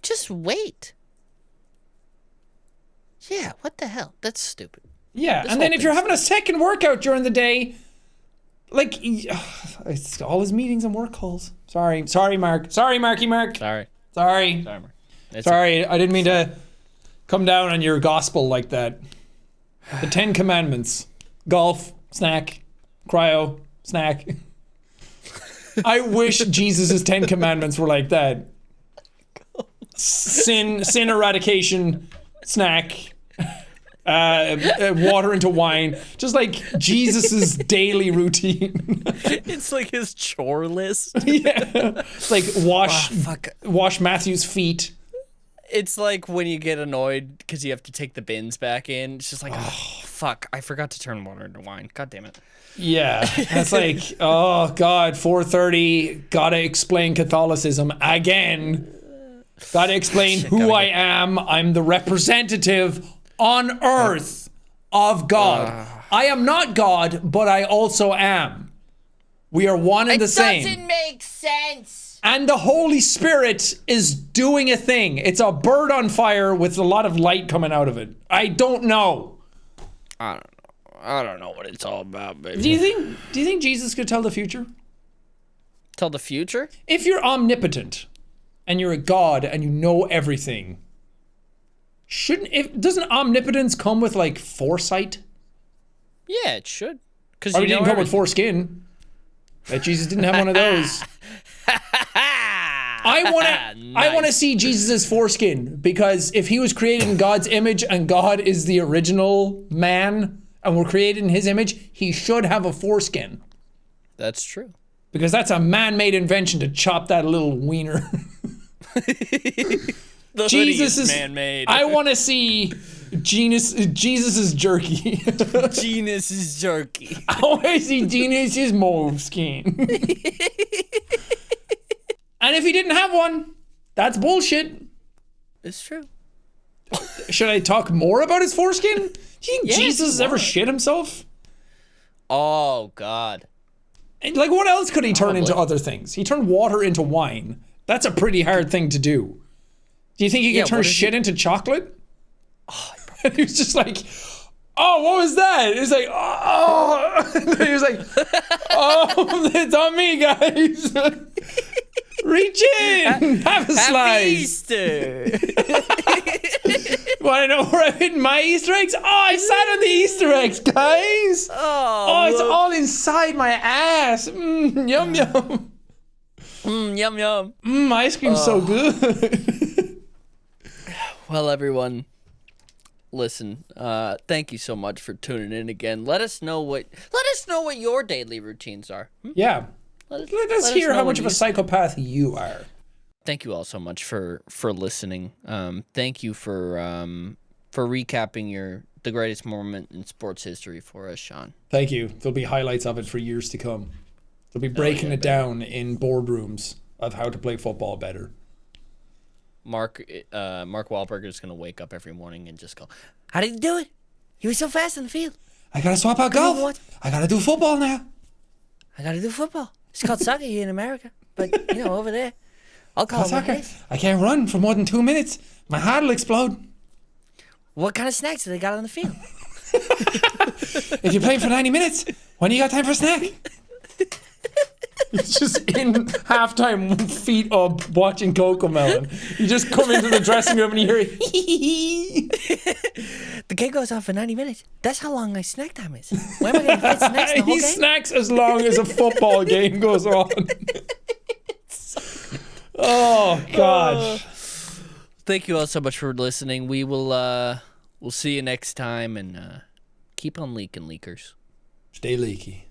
Just wait. Yeah, what the hell? That's stupid. Yeah, This and then whole if you're thing's having a second workout during the day, like, it's all his meetings and work calls. Sorry, Mark. Sorry, Marky Mark. Sorry. Sorry. Sorry, Mark. It's Sorry, I didn't mean to come down on your gospel like that. The 10 Commandments. Golf, snack, cryo, snack. I wish Jesus' 10 Commandments were like that. Sin eradication, snack, water into wine. Just like Jesus' daily routine. It's like his chore list. Yeah. It's like fuck. wash Matthew's feet. It's like when you get annoyed because you have to take the bins back in. It's just like, oh, fuck, I forgot to turn water into wine. God damn it. Yeah, that's like, oh God, 4:30. Gotta explain Catholicism again. Gotta explain who I am. I'm the representative on Earth of God. I am not God, but I also am. We are one and the same. It doesn't make sense. And the Holy Spirit is doing a thing. It's a bird on fire with a lot of light coming out of it. I don't know. I don't know what it's all about, baby. Do you think Jesus could tell the future? Tell the future? If you're omnipotent and you're a god and you know everything, doesn't omnipotence come with like foresight? Yeah, it should. Because Or it didn't come with foreskin. That Jesus didn't have one of those. I want to see Jesus' foreskin, because if he was created in God's image and God is the original man and we're created in his image, he should have a foreskin. That's true. Because that's a man-made invention to chop that little wiener. Jesus is man-made. I want to see Jesus' jerky. Genus's jerky. I want to see Jesus' moleskin. And if he didn't have one, that's bullshit. It's true. Should I talk more about his foreskin? Do you think Yes, Jesus has ever shit himself? Oh, God. And, like, what else could he turn into Probably. other things? He turned water into wine. That's a pretty hard thing to do. Do you think he could turn shit into chocolate? Oh, and he was just like, oh, what was that? He was like, oh. He was like, oh, it's on me, guys. Reach in. Have a slice. Easter. Want to know where I hid my Easter eggs? Oh, I sat on the Easter eggs, guys. Oh, it's all inside my ass. Yum, yum. Yum, yum. Ice cream's so good. Well, everyone, listen. Thank you so much for tuning in again. Let us know what your daily routines are. Yeah. Let us hear how much of a you- psychopath you are. Thank you all so much for listening. Thank you for recapping the greatest moment in sports history for us, Sean. Thank you. There'll be highlights of it for years to come. They'll be breaking it down in boardrooms of how to play football better. Mark Wahlberg is gonna wake up every morning and just go, "How did you do it? You were so fast in the field. I gotta swap out golf. what? I gotta do football now. I gotta do football. It's called soccer here in America, but over there, I'll call it Soccer. this. I can't run for more than 2 minutes. My heart will explode. What kind of snacks do they got on the field? If you're playing for 90 minutes, when do you got time for a snack? It's just in halftime, feet up, watching Cocomelon. You just come into the dressing room and you hear The game goes on for 90 minutes. That's how long my snack time is. Where am I going to fit snacks the whole he game? snacks as long as a football game goes on. Oh, God. Thank you all so much for listening. We will we'll see you next time, and keep on leaking, leakers. Stay leaky.